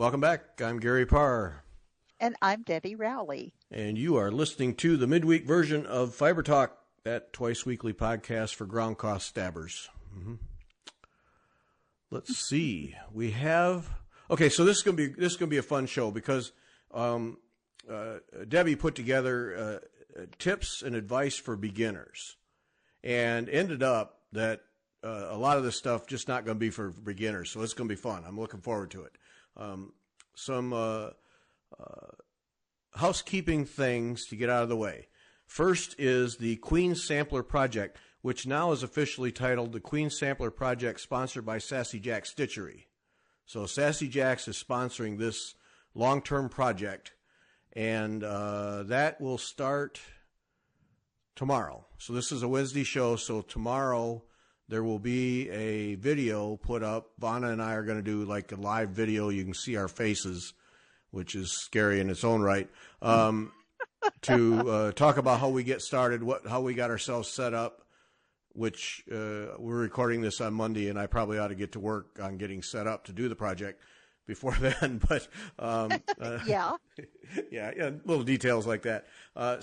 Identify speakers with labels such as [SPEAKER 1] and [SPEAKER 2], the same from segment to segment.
[SPEAKER 1] Welcome back. I'm Gary Parr.
[SPEAKER 2] And I'm Debbie Rowley.
[SPEAKER 1] And you are listening to the midweek version of Fiber Talk, that twice-weekly podcast for ground cost stabbers. Let's see. We have... Okay, so this is going to be a fun show because Debbie put together tips and advice for beginners, and ended up that a lot of this stuff just not going to be for beginners. So it's going to be fun. I'm looking forward to it. Some housekeeping things to get out of the way. First is the Queen Sampler Project, which now is officially titled the Queen Sampler Project, sponsored by Sassy Jack Stitchery. So Sassy Jacks is sponsoring this long-term project, and that will start tomorrow. So this is a Wednesday show, so tomorrow there will be a video put up. Vanna and I are going to do like a live video. You can see our faces, which is scary in its own right, to talk about how we get started, how we got ourselves set up, which we're recording this on Monday, and I probably ought to get to work on getting set up to do the project before then. But
[SPEAKER 2] yeah,
[SPEAKER 1] little details like that.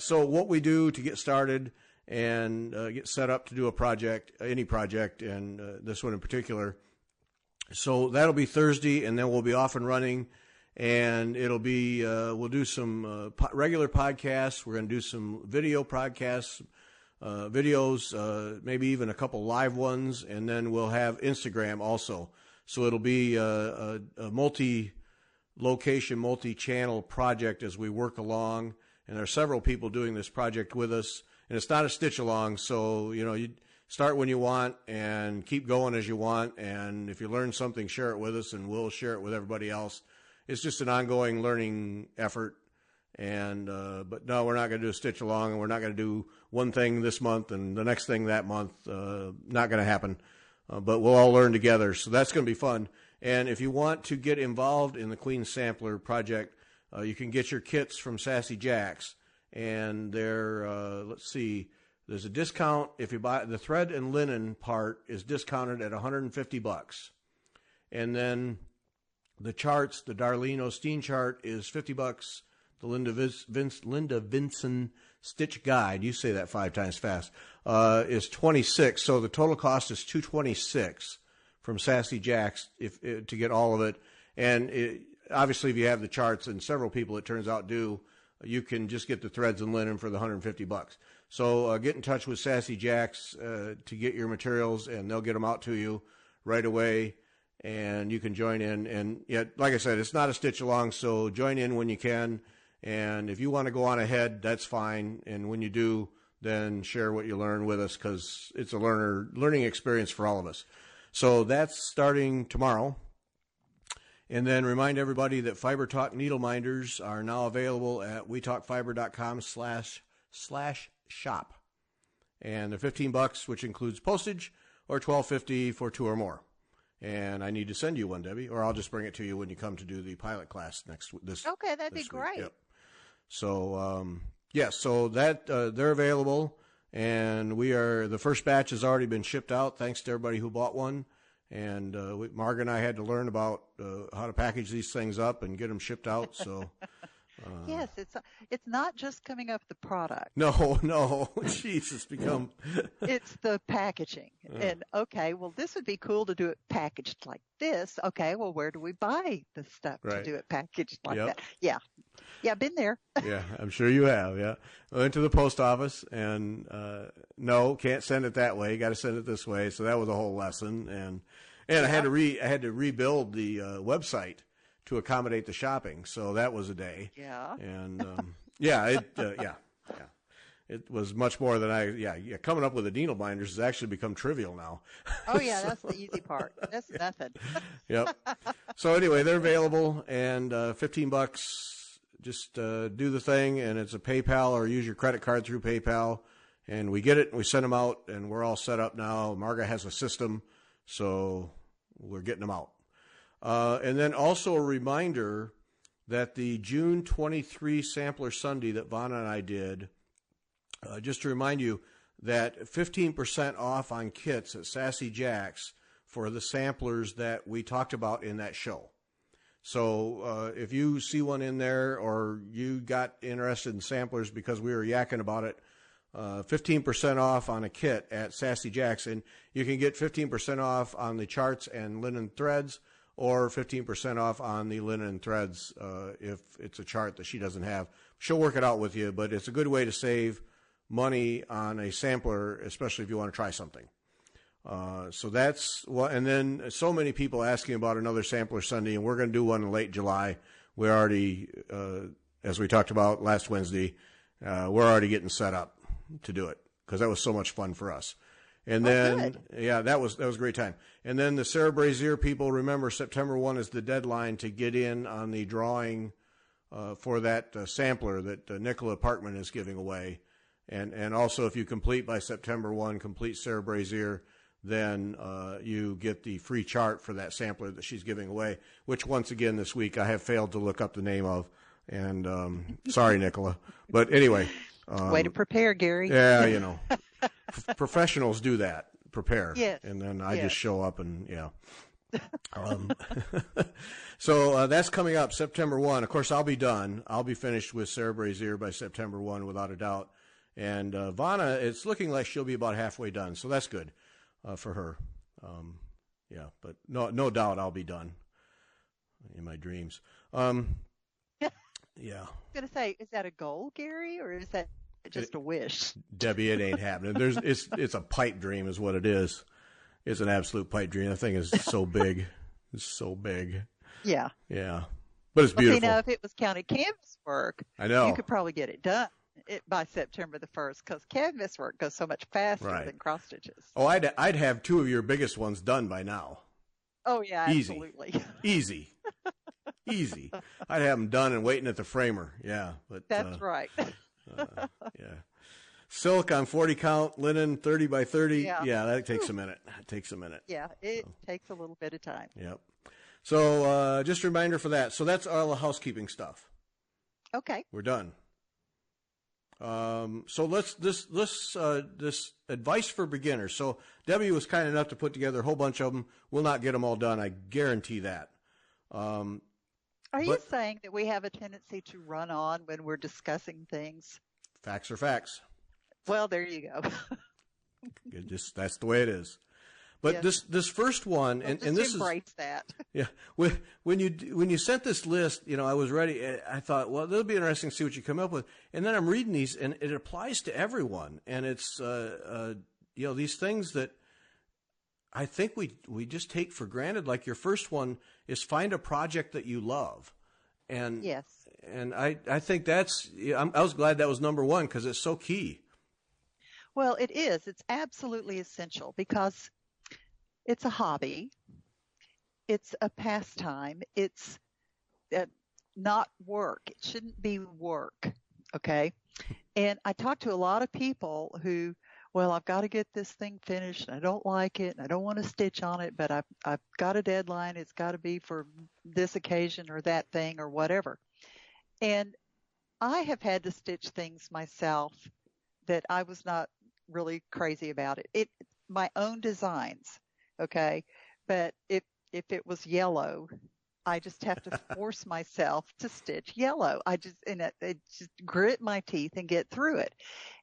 [SPEAKER 1] So what we do to get started and get set up to do a project, any project, and this one in particular. So that'll be Thursday, and then we'll be off and running. And it'll be, we'll do some regular podcasts. We're going to do some video podcasts, videos, maybe even a couple live ones. And then we'll have Instagram also. So it'll be a multi-location, multi-channel project as we work along. And there are several people doing this project with us. And it's not a stitch along. So, you start when you want and keep going as you want. And if you learn something, share it with us, and we'll share it with everybody else. It's just an ongoing learning effort, and but no, we're not going to do a stitch along, and we're not going to do one thing this month and the next thing that month. Not going to happen, but we'll all learn together, so that's going to be fun. And if you want to get involved in the Queen Sampler Project, you can get your kits from Sassy Jacks, and they're, let's see, there's a discount. If you buy the thread and linen part is discounted at $150, and then the charts, the Darlene Osteen chart is $50. The Linda Vinson Stitch Guide, you say that 5 times fast, is $26. So the total cost is $226 from Sassy Jacks to get all of it. And obviously, if you have the charts, and several people it turns out do, you can just get the threads and linen for the $150. So get in touch with Sassy Jacks to get your materials, and they'll get them out to you right away. And you can join in. And yet, like I said, it's not a stitch along, so join in when you can. And if you want to go on ahead, that's fine. And when you do, then share what you learn with us, because it's a learning experience for all of us. So that's starting tomorrow. And then remind everybody that Fiber Talk needle minders are now available at wetalkfiber.com/shop. And they're $15, which includes postage, or $12.50 for 2 or more. And I need to send you one, Debbie, or I'll just bring it to you when you come to do the pilot class this.
[SPEAKER 2] Okay, that'd be great.
[SPEAKER 1] Yep. So, so that they're available, and the first batch has already been shipped out. Thanks to everybody who bought one. And Margaret and I had to learn about how to package these things up and get them shipped out. So.
[SPEAKER 2] Yes, it's not just coming up the product.
[SPEAKER 1] No, jeez, it's become.
[SPEAKER 2] It's the packaging. And okay, well, this would be cool to do it packaged like this. Okay, well, where do we buy the stuff to do it packaged like that? Yeah, been there.
[SPEAKER 1] Yeah, I'm sure you have. Yeah, I went to the post office, and no, can't send it that way. Got to send it this way. So that was a whole lesson, and I had to rebuild the website to accommodate the shopping. So that was a day.
[SPEAKER 2] Yeah.
[SPEAKER 1] And, it was much more than coming up with the needle minders has actually become trivial now.
[SPEAKER 2] Oh yeah, that's the easy part. That's nothing.
[SPEAKER 1] Yep. So anyway, they're available, and $15. Just do the thing, and it's a PayPal, or use your credit card through PayPal, and we get it, and we send them out, and we're all set up now. Marga has a system, so we're getting them out. And then also a reminder that the June 23 Sampler Sunday that Vanna and I did, just to remind you that 15% off on kits at Sassy Jacks for the samplers that we talked about in that show. So if you see one in there or you got interested in samplers because we were yakking about it, 15% off on a kit at Sassy Jack's. And you can get 15% off on the charts and linen threads, or 15% off on the linen threads if it's a chart that she doesn't have. She'll work it out with you, but it's a good way to save money on a sampler, especially if you want to try something. So that's what, and then so many people asking about another sampler Sunday, and we're going to do one in late July. We already, as we talked about last Wednesday, we're already getting set up to do it because that was so much fun for us. And then, yeah, that was a great time. And then the Sarah Brazier people, remember September 1 is the deadline to get in on the drawing for that sampler that Nicola Parkman is giving away. And also if you complete by September 1, complete Sarah Brazier, then you get the free chart for that sampler that she's giving away, which once again this week I have failed to look up the name of. And sorry, Nicola. But anyway.
[SPEAKER 2] Way to prepare, Gary.
[SPEAKER 1] Yeah, you know. Professionals do that, prepare.
[SPEAKER 2] Yes.
[SPEAKER 1] And then I just show up and, yeah. So that's coming up September 1. Of course, I'll be done. I'll be finished with Sarah Brazier by September 1 without a doubt. And Vanna, it's looking like she'll be about halfway done, so that's good for her. Yeah, but no doubt I'll be done in my dreams. Yeah.
[SPEAKER 2] I was going to say, is that a goal, Gary, or is that just a wish?
[SPEAKER 1] Debbie, it ain't happening. It's a pipe dream is what it is. It's an absolute pipe dream. That thing is so big. It's so big.
[SPEAKER 2] Yeah.
[SPEAKER 1] Yeah. But it's beautiful.
[SPEAKER 2] Okay, now if it was counted canvas work,
[SPEAKER 1] I know.
[SPEAKER 2] you could probably get it done by September the 1st because canvas work goes so much faster than cross stitches.
[SPEAKER 1] Oh, I'd have two of your biggest ones done by now.
[SPEAKER 2] Oh, yeah, absolutely.
[SPEAKER 1] Easy. Easy. I'd have them done and waiting at the framer. Yeah. But
[SPEAKER 2] that's right.
[SPEAKER 1] Yeah. Silk on 40 count, linen 30 by 30. Yeah, that takes a minute. It takes a minute.
[SPEAKER 2] Yeah, it takes a little bit of time.
[SPEAKER 1] Yep. So just a reminder for that. So that's all the housekeeping stuff.
[SPEAKER 2] Okay.
[SPEAKER 1] We're done. So this advice for beginners. So Debbie was kind enough to put together a whole bunch of them. We'll not get them all done. I guarantee that.
[SPEAKER 2] Are you saying that we have a tendency to run on when we're discussing things?
[SPEAKER 1] Facts are facts.
[SPEAKER 2] Well, there you go.
[SPEAKER 1] That's the way it is. But this first one, and this
[SPEAKER 2] embrace that.
[SPEAKER 1] Yeah. When you sent this list, I was ready. I thought, well, it'll be interesting to see what you come up with. And then I'm reading these, and it applies to everyone. And it's these things that I think we just take for granted. Like your first one is find a project that you love. And
[SPEAKER 2] yes.
[SPEAKER 1] And I think I was glad that was number one because it's so key.
[SPEAKER 2] Well, it is. It's absolutely essential because it's a hobby. It's a pastime. It's not work. It shouldn't be work. Okay. And I talk to a lot of people who, well, I've got to get this thing finished. And I don't like it. And I don't want to stitch on it, but I've got a deadline. It's got to be for this occasion or that thing or whatever. And I have had to stitch things myself that I was not really crazy about it. My own designs. Okay. But if it was yellow, I just have to force myself to stitch yellow. I just grit my teeth and get through it.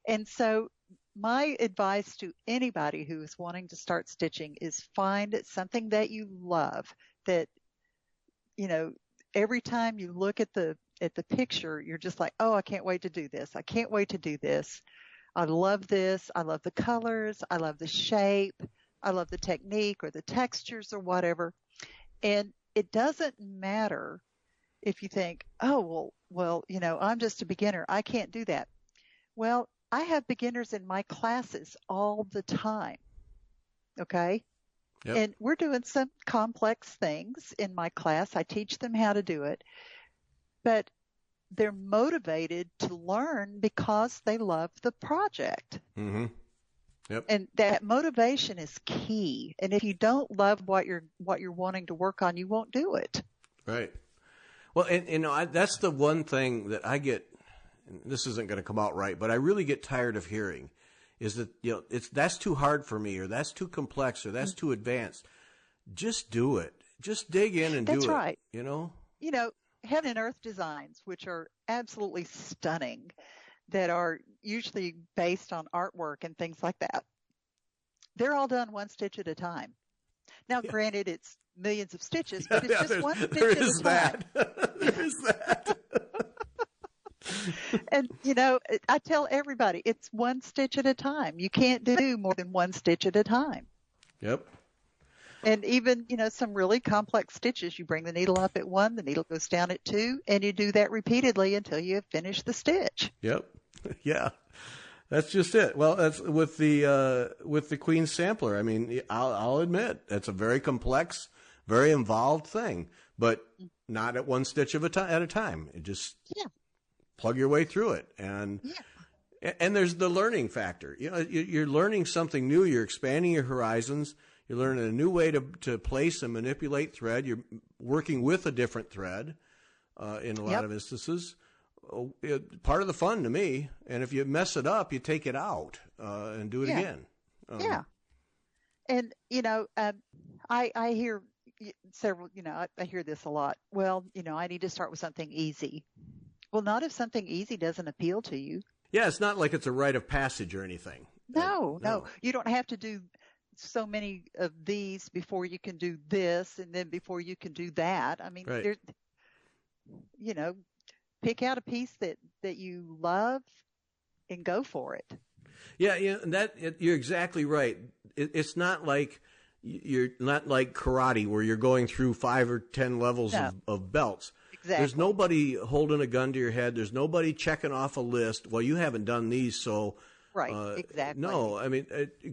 [SPEAKER 2] And so my advice to anybody who is wanting to start stitching is find something that you love that, every time you look at the picture, you're just like, oh, I can't wait to do this. I can't wait to do this. I love this. I love the colors. I love the shape. I love the technique or the textures or whatever. And it doesn't matter if you think, oh, well, I'm just a beginner. I can't do that. Well, I have beginners in my classes all the time. Okay. Yep. And we're doing some complex things in my class. I teach them how to do it, but they're motivated to learn because they love the project. Mm-hmm. Yep. And that motivation is key. And if you don't love what you're wanting to work on, you won't do it.
[SPEAKER 1] Right. Well, and that's the one thing that I get. This isn't going to come out right, but I really get tired of hearing is that that's too hard for me, or that's too complex, or that's too advanced. Just do it. Just dig in and do it.
[SPEAKER 2] That's right. heaven and earth designs, which are absolutely stunning, that are usually based on artwork and things like that. They're all done one stitch at a time. Now, granted, it's millions of stitches, but it's just one stitch at a time.
[SPEAKER 1] There is that.
[SPEAKER 2] And, I tell everybody, it's one stitch at a time. You can't do more than one stitch at a time.
[SPEAKER 1] Yep.
[SPEAKER 2] And even, some really complex stitches, you bring the needle up at 1, the needle goes down at 2, and you do that repeatedly until you have finished the stitch.
[SPEAKER 1] Yep. Yeah. That's just it. Well, that's with the Queen Sampler. I mean, I'll admit that's a very complex, very involved thing, but not at one stitch at a time. It just plug your way through it, and there's the learning factor. You're learning something new. You're expanding your horizons. You're learning a new way to place and manipulate thread. You're working with a different thread in a lot of instances. Part of the fun to me. And if you mess it up, you take it out and do it again.
[SPEAKER 2] And, I hear several, I hear this a lot. Well, I need to start with something easy. Well, not if something easy doesn't appeal to you.
[SPEAKER 1] Yeah, it's not like it's a rite of passage or anything.
[SPEAKER 2] No. You don't have to do so many of these before you can do this, and then before you can do that. I mean, pick out a piece that you love and go for it.
[SPEAKER 1] Yeah, you're exactly right. It's not like you're not like karate where you're going through 5 or 10 levels of belts.
[SPEAKER 2] Exactly.
[SPEAKER 1] There's nobody holding a gun to your head. There's nobody checking off a list. Well, you haven't done these, so
[SPEAKER 2] exactly.
[SPEAKER 1] No, I mean,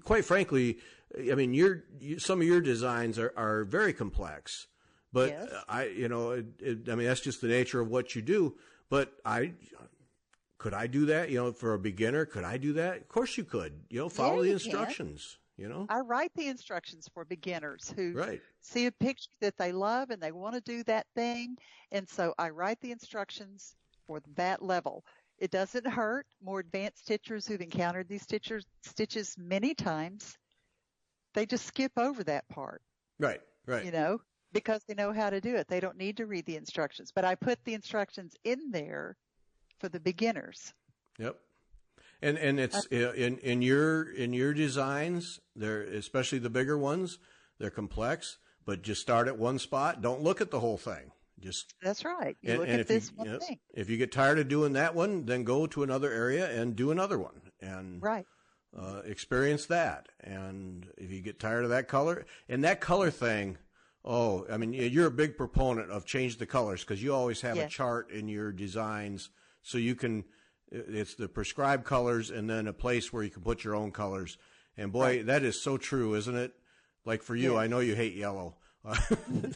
[SPEAKER 1] quite frankly, I mean, some of your designs are very complex, but I mean, that's just the nature of what you do. But could I do that? For a beginner, could I do that? Of course you could. Follow the instructions.
[SPEAKER 2] I write the instructions for beginners who
[SPEAKER 1] Right.
[SPEAKER 2] see a picture that they love and they want to do that thing. And so I write the instructions for that level. It doesn't hurt. More advanced stitchers who've encountered these stitches many times, they just skip over that part.
[SPEAKER 1] Right.
[SPEAKER 2] Because they know how to do it. They don't need to read the instructions. But I put the instructions in there for the beginners.
[SPEAKER 1] Yep. And it's in your designs, they're, especially the bigger ones, they're complex, but just start at one spot. Don't look at the whole thing.
[SPEAKER 2] That's right. Look at this one thing.
[SPEAKER 1] If you get tired of doing that one, then go to another area and do another one, and experience that. And if you get tired of that color thing, I mean, you're a big proponent of change the colors because you always have a chart in your designs, so you can. It's the prescribed colors and then a place where you can put your own colors. And boy, that is so true, isn't it? Like for you, I know you hate yellow.
[SPEAKER 2] I'm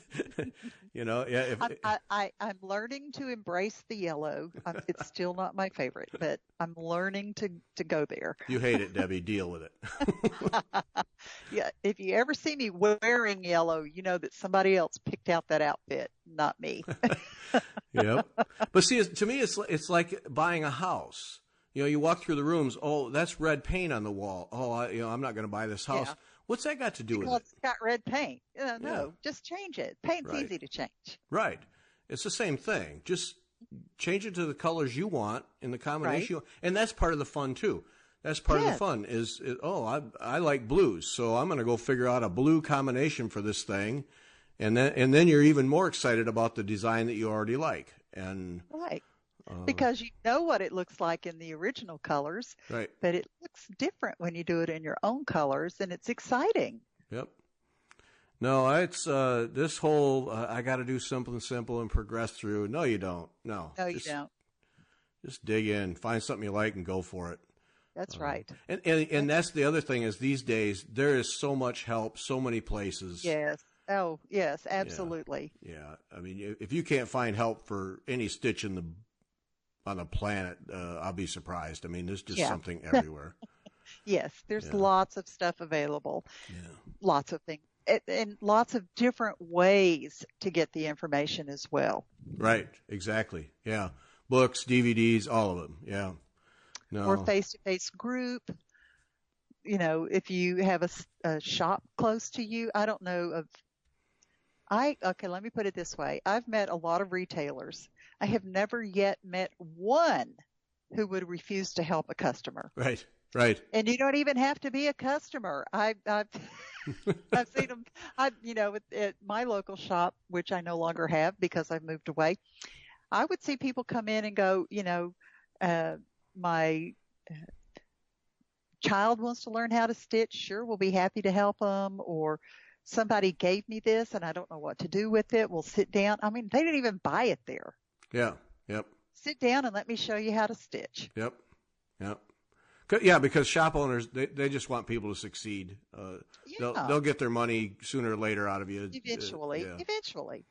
[SPEAKER 2] learning to embrace the yellow. It's still not my favorite, but I'm learning to go there.
[SPEAKER 1] You hate it, Debbie. Deal with it.
[SPEAKER 2] Yeah. If you ever see me wearing yellow, you know that somebody else picked out that outfit, not me.
[SPEAKER 1] Yep. But see, to me, it's like buying a house. You walk through the rooms. Oh, that's red paint on the wall. Oh, I'm not going to buy this house. Yeah. What's that got to do with it?
[SPEAKER 2] It's got red paint. No, just change it. Paint's easy to change.
[SPEAKER 1] Right. It's the same thing. Just change it to the colors you want in the combination. Right. And that's part of the fun, too. That's part of the fun is I like blues, so I'm going to go figure out a blue combination for this thing. And then you're even more excited about the design that you already like.
[SPEAKER 2] Right. Because you know what it looks like in the original colors.
[SPEAKER 1] Right.
[SPEAKER 2] But it looks different when you do it in your own colors, and it's exciting.
[SPEAKER 1] Yep. No, it's this whole I got to do something simple and progress through. No, you don't. No,
[SPEAKER 2] you don't.
[SPEAKER 1] Just dig in, find something you like, and go for it.
[SPEAKER 2] That's right.
[SPEAKER 1] And that's the other thing is these days there is so much help, so many places.
[SPEAKER 2] Yes. Oh, yes, absolutely.
[SPEAKER 1] Yeah. I mean, if you can't find help for any stitch on the planet, I'll be surprised. I mean, there's just something everywhere.
[SPEAKER 2] Yes, there's lots of stuff available. Yeah. Lots of things. And lots of different ways to get the information as well.
[SPEAKER 1] Right. Exactly. Yeah. Books, DVDs, all of them. Yeah. No.
[SPEAKER 2] Or face-to-face group. If you have a shop close to you, I don't know of. Okay, let me put it this way. I've met a lot of retailers. I have never yet met one who would refuse to help a customer.
[SPEAKER 1] Right, right.
[SPEAKER 2] And you don't even have to be a customer. I've I've seen them. At my local shop, which I no longer have because I've moved away, I would see people come in and go, my child wants to learn how to stitch. Sure, we'll be happy to help them. Or somebody gave me this and I don't know what to do with it. We'll sit down. I mean, they didn't even buy it there.
[SPEAKER 1] Yeah. Yep.
[SPEAKER 2] Sit down and let me show you how to stitch.
[SPEAKER 1] Yep. Yep. Yeah, because shop owners, they just want people to succeed. They'll get their money sooner or later out of you.
[SPEAKER 2] Eventually.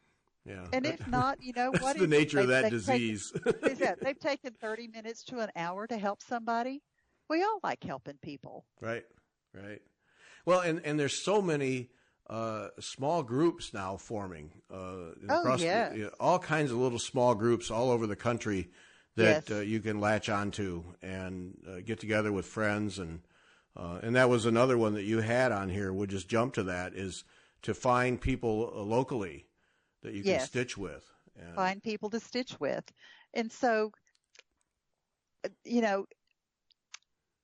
[SPEAKER 1] Yeah.
[SPEAKER 2] And if not,
[SPEAKER 1] that's
[SPEAKER 2] what
[SPEAKER 1] the nature of that disease.
[SPEAKER 2] They've taken 30 minutes to an hour to help somebody. We all like helping people.
[SPEAKER 1] Right. Well, and there's so many small groups now forming across all kinds of little small groups all over the country that you can latch onto and get together with friends, and that was another one that you had on here. We'll just jump to that, is to find people locally that you can stitch with. And
[SPEAKER 2] find people to stitch with. And so,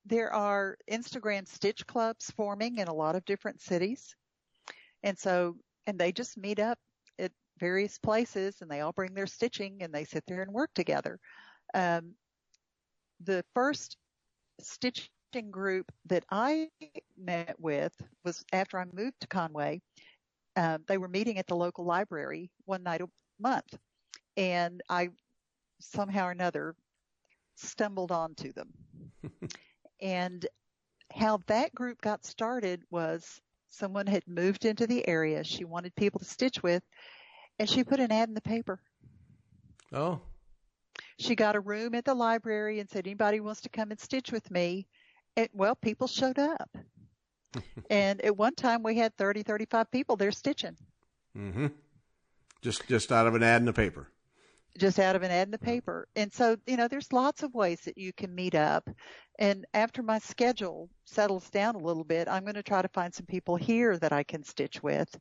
[SPEAKER 2] there are Instagram stitch clubs forming in a lot of different cities. And they just meet up at various places and they all bring their stitching and they sit there and work together. The first stitching group that I met with was after I moved to Conway. They were meeting at the local library one night a month, and I somehow or another stumbled onto them. And how that group got started was someone had moved into the area. She wanted people to stitch with, and she put an ad in the paper.
[SPEAKER 1] Oh.
[SPEAKER 2] She got a room at the library and said, anybody wants to come and stitch with me? And, people showed up. And at one time we had 30, 35 people there stitching.
[SPEAKER 1] Mm-hmm. Just out of an ad in the paper.
[SPEAKER 2] Just out of an ad in the paper. And so, there's lots of ways that you can meet up. And after my schedule settles down a little bit, I'm going to try to find some people here that I can stitch with.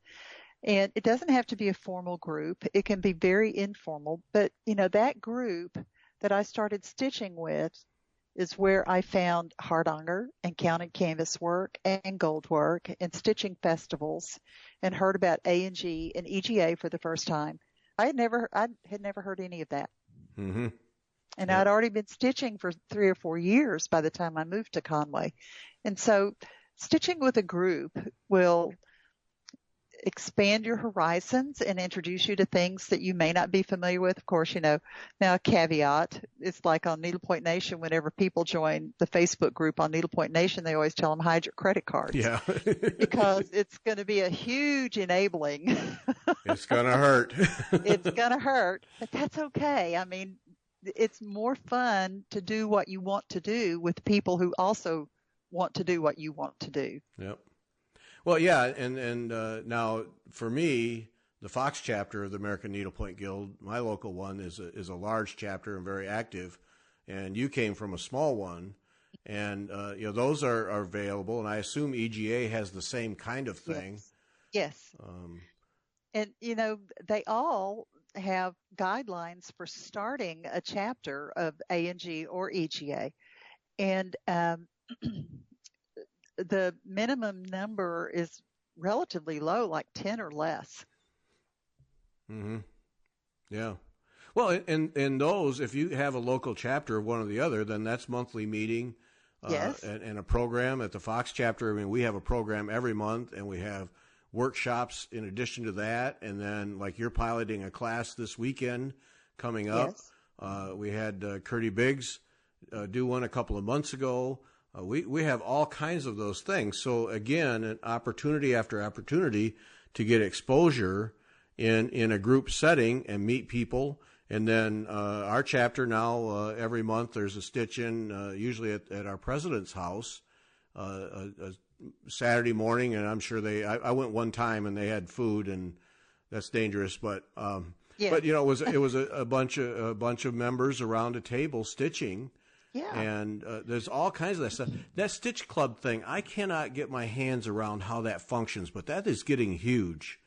[SPEAKER 2] And it doesn't have to be a formal group. It can be very informal. But, that group that I started stitching with is where I found hardanger and counted canvas work and gold work and stitching festivals, and heard about A&G and EGA for the first time. I had never heard any of that.
[SPEAKER 1] Mm-hmm.
[SPEAKER 2] And I'd already been stitching for 3 or 4 years by the time I moved to Conway. And so stitching with a group will expand your horizons and introduce you to things that you may not be familiar with. Of course, now a caveat, it's like on Needlepoint Nation, whenever people join the Facebook group on Needlepoint Nation, they always tell them hide your credit cards.
[SPEAKER 1] Yeah.
[SPEAKER 2] Because it's going to be a huge enabling.
[SPEAKER 1] It's going to hurt.
[SPEAKER 2] It's going to hurt, but that's okay. I mean, it's more fun to do what you want to do with people who also want to do what you want to do.
[SPEAKER 1] Yep. Well, yeah, and now for me, the Fox chapter of the American Needlepoint Guild, my local one, is a large chapter and very active, and you came from a small one, and those are available, and I assume EGA has the same kind of thing.
[SPEAKER 2] Yes. And they all have guidelines for starting a chapter of A&G or EGA, and the minimum number is relatively low, like 10 or less.
[SPEAKER 1] Mm-hmm. Yeah. Well, in those, if you have a local chapter of one or the other, then that's monthly meeting.
[SPEAKER 2] Yes.
[SPEAKER 1] And a program at the Fox chapter. I mean, we have a program every month, and we have workshops in addition to that. And then, like, you're piloting a class this weekend coming up.
[SPEAKER 2] Yes.
[SPEAKER 1] We had Curdy Biggs do one a couple of months ago. We have all kinds of those things. So again, an opportunity after opportunity to get exposure in a group setting and meet people. And then our chapter now, every month there's a stitch-in, usually at our president's house, a Saturday morning. And I'm sure I went one time and they had food, and that's dangerous. But
[SPEAKER 2] yeah.
[SPEAKER 1] But it was a bunch of members around a table stitching.
[SPEAKER 2] Yeah.
[SPEAKER 1] And there's all kinds of that stuff. That Stitch Club thing, I cannot get my hands around how that functions, but that is getting huge.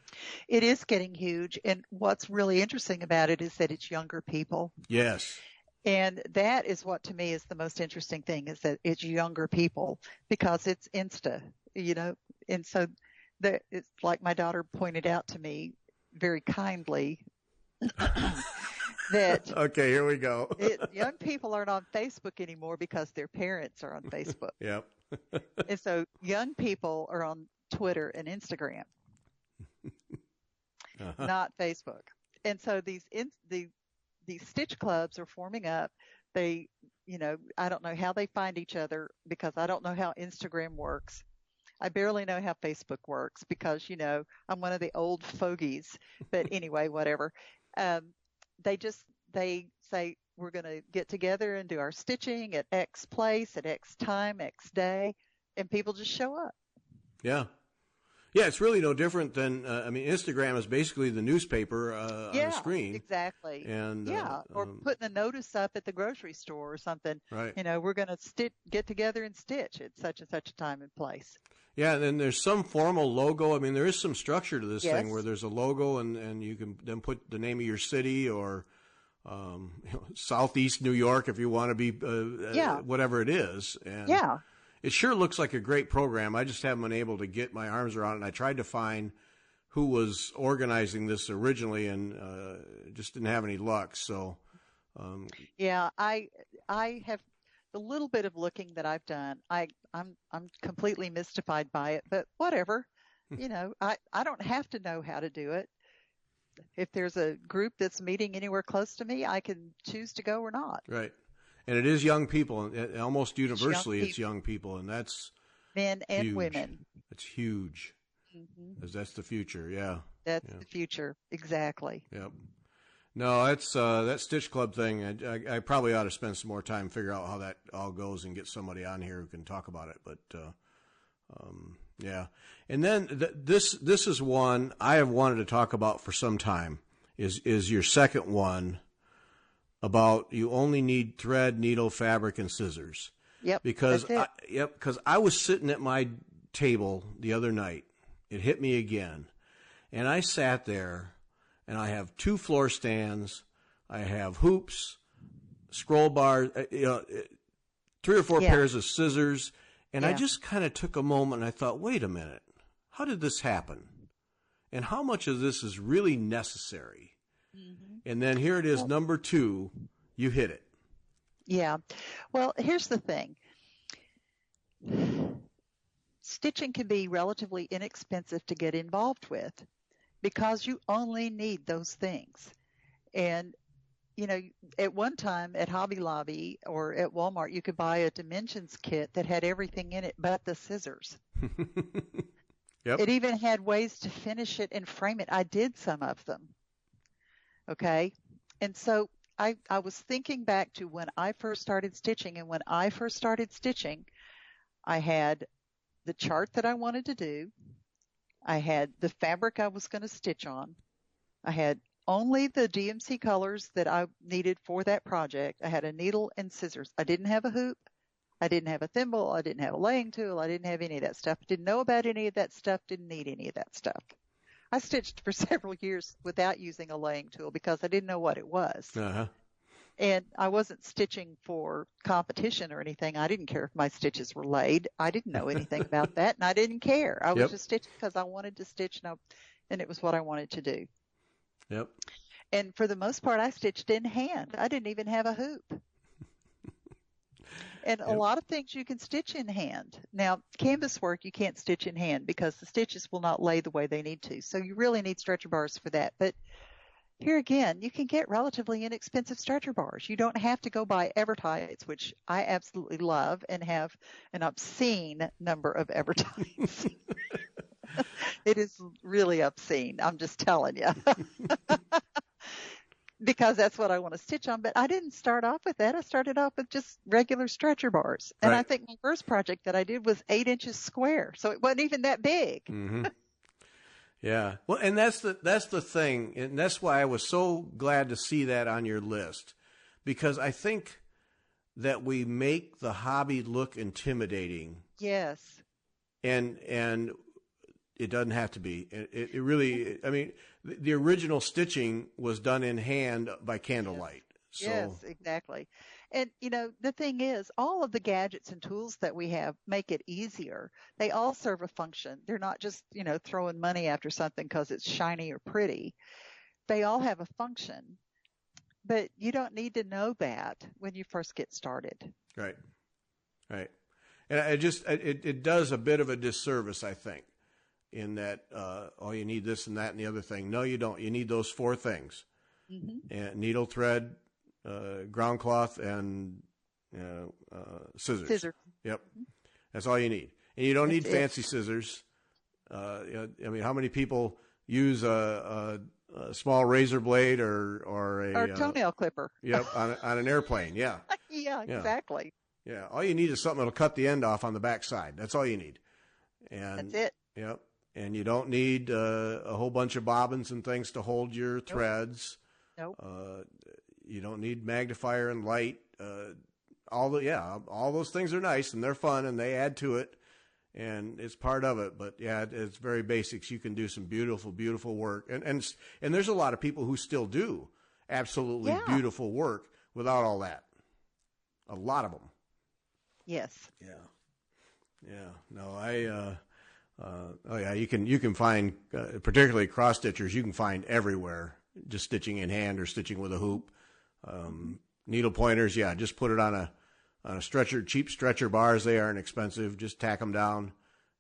[SPEAKER 2] It is getting huge. And what's really interesting about it is that it's younger people.
[SPEAKER 1] Yes.
[SPEAKER 2] And that is what to me is the most interesting thing, is that it's younger people, because it's Insta, and so it's like my daughter pointed out to me very kindly that
[SPEAKER 1] okay, here we go.
[SPEAKER 2] Young people aren't on Facebook anymore because their parents are on Facebook.
[SPEAKER 1] Yep.
[SPEAKER 2] And so young people are on Twitter and Instagram, not Facebook. And so these stitch clubs are forming up. They, I don't know how they find each other, because I don't know how Instagram works. I barely know how Facebook works, because, I'm one of the old fogies. But anyway, whatever. They say, we're going to get together and do our stitching at X place, at X time, X day, and people just show up.
[SPEAKER 1] Yeah. Yeah, it's really no different than, Instagram is basically the newspaper on the screen.
[SPEAKER 2] Exactly.
[SPEAKER 1] And
[SPEAKER 2] or putting a notice up at the grocery store or something.
[SPEAKER 1] Right.
[SPEAKER 2] We're going to get together and stitch at such and such a time and place.
[SPEAKER 1] Yeah, and then there's some formal logo. I mean, there is some structure to this
[SPEAKER 2] Yes.
[SPEAKER 1] thing, where there's a logo, and you can then put the name of your city, or Southeast New York, if you want to be, whatever it is. And it sure looks like a great program. I just haven't been able to get my arms around it. And I tried to find who was organizing this originally, and just didn't have any luck. So,
[SPEAKER 2] I have the little bit of looking that I've done. I'm completely mystified by it, but whatever. I don't have to know how to do it. If there's a group that's meeting anywhere close to me, I can choose to go or not.
[SPEAKER 1] Right. And it is young people, and almost universally it's young people, and that's
[SPEAKER 2] men and
[SPEAKER 1] huge.
[SPEAKER 2] Women.
[SPEAKER 1] It's huge, because that's the future. Yeah,
[SPEAKER 2] that's the future, exactly.
[SPEAKER 1] Yep. No, it's that Stitch Club thing. I probably ought to spend some more time figure out how that all goes and get somebody on here who can talk about it. But yeah, and then this is one I have wanted to talk about for some time. Is your second one about you only need thread, needle, fabric, and scissors? Yep. Because I was sitting at my table the other night. It hit me again, and I sat there. And I have 2 floor stands. I have hoops, scroll bars, 3 or 4 pairs of scissors. And I just kind of took a moment and I thought, wait a minute, how did this happen? And how much of this is really necessary? Mm-hmm. And then here it is, number 2, you hit it.
[SPEAKER 2] Yeah. Well, here's the thing. Stitching can be relatively inexpensive to get involved with, because you only need those things. And, at one time at Hobby Lobby or at Walmart, you could buy a dimensions kit that had everything in it but the scissors. Yep. It even had ways to finish it and frame it. I did some of them. Okay. And so I was thinking back to when I first started stitching, and when I first started stitching, I had the chart that I wanted to do. I had the fabric I was going to stitch on. I had only the DMC colors that I needed for that project. I had a needle and scissors. I didn't have a hoop. I didn't have a thimble. I didn't have a laying tool. I didn't have any of that stuff. Didn't know about any of that stuff. Didn't need any of that stuff. I stitched for several years without using a laying tool because I didn't know what it was. Uh-huh. And I wasn't stitching for competition or anything. I didn't care if my stitches were laid. I didn't know anything about that, and I didn't care. I was just stitching because I wanted to stitch, and it was what I wanted to do.
[SPEAKER 1] Yep.
[SPEAKER 2] And for the most part, I stitched in hand. I didn't even have a hoop. And a lot of things you can stitch in hand. Now, canvas work, you can't stitch in hand because the stitches will not lay the way they need to. So you really need stretcher bars for that. But here again, you can get relatively inexpensive stretcher bars. You don't have to go buy Evertites, which I absolutely love and have an obscene number of Evertites. It is really obscene. I'm just telling you. Because that's what I want to stitch on. But I didn't start off with that. I started off with just regular stretcher bars. And I think my first project that I did was 8 inches square. So it wasn't even that big.
[SPEAKER 1] Mm-hmm. Yeah. Well, and that's the thing. And that's why I was so glad to see that on your list, because I think that we make the hobby look intimidating.
[SPEAKER 2] Yes.
[SPEAKER 1] And It doesn't have to be. It really, I mean, the original stitching was done in hand by candlelight. So,
[SPEAKER 2] yes, exactly. And, the thing is, all of the gadgets and tools that we have make it easier. They all serve a function. They're not just, throwing money after something because it's shiny or pretty. They all have a function. But you don't need to know that when you first get started.
[SPEAKER 1] Right. Right. And it does a bit of a disservice, I think, in that, you need this and that and the other thing. No, you don't. You need those 4 things. Mm-hmm. And needle, thread, ground cloth, and scissors.
[SPEAKER 2] Scissors.
[SPEAKER 1] Yep. Mm-hmm. That's all you need. And you don't need fancy scissors. I mean, how many people use a small razor blade or a
[SPEAKER 2] toenail clipper?
[SPEAKER 1] Yep, on an airplane. Yeah.
[SPEAKER 2] Yeah, exactly.
[SPEAKER 1] Yeah, all you need is something that'll cut the end off on the back side. That's all you need. And
[SPEAKER 2] that's it.
[SPEAKER 1] Yep. And you don't need a whole bunch of bobbins and things to hold your threads.
[SPEAKER 2] Nope.
[SPEAKER 1] You don't need magnifier and light. All those things are nice and they're fun and they add to it, and it's part of it. But yeah, it's very basics. You can do some beautiful, beautiful work, and there's a lot of people who still do absolutely beautiful work without all that. A lot of them.
[SPEAKER 2] Yes.
[SPEAKER 1] Yeah. No, you can find, particularly cross stitchers, you can find everywhere, just stitching in hand or stitching with a hoop. Needle pointers, just put it on a stretcher, cheap stretcher bars. They aren't expensive. Just tack them down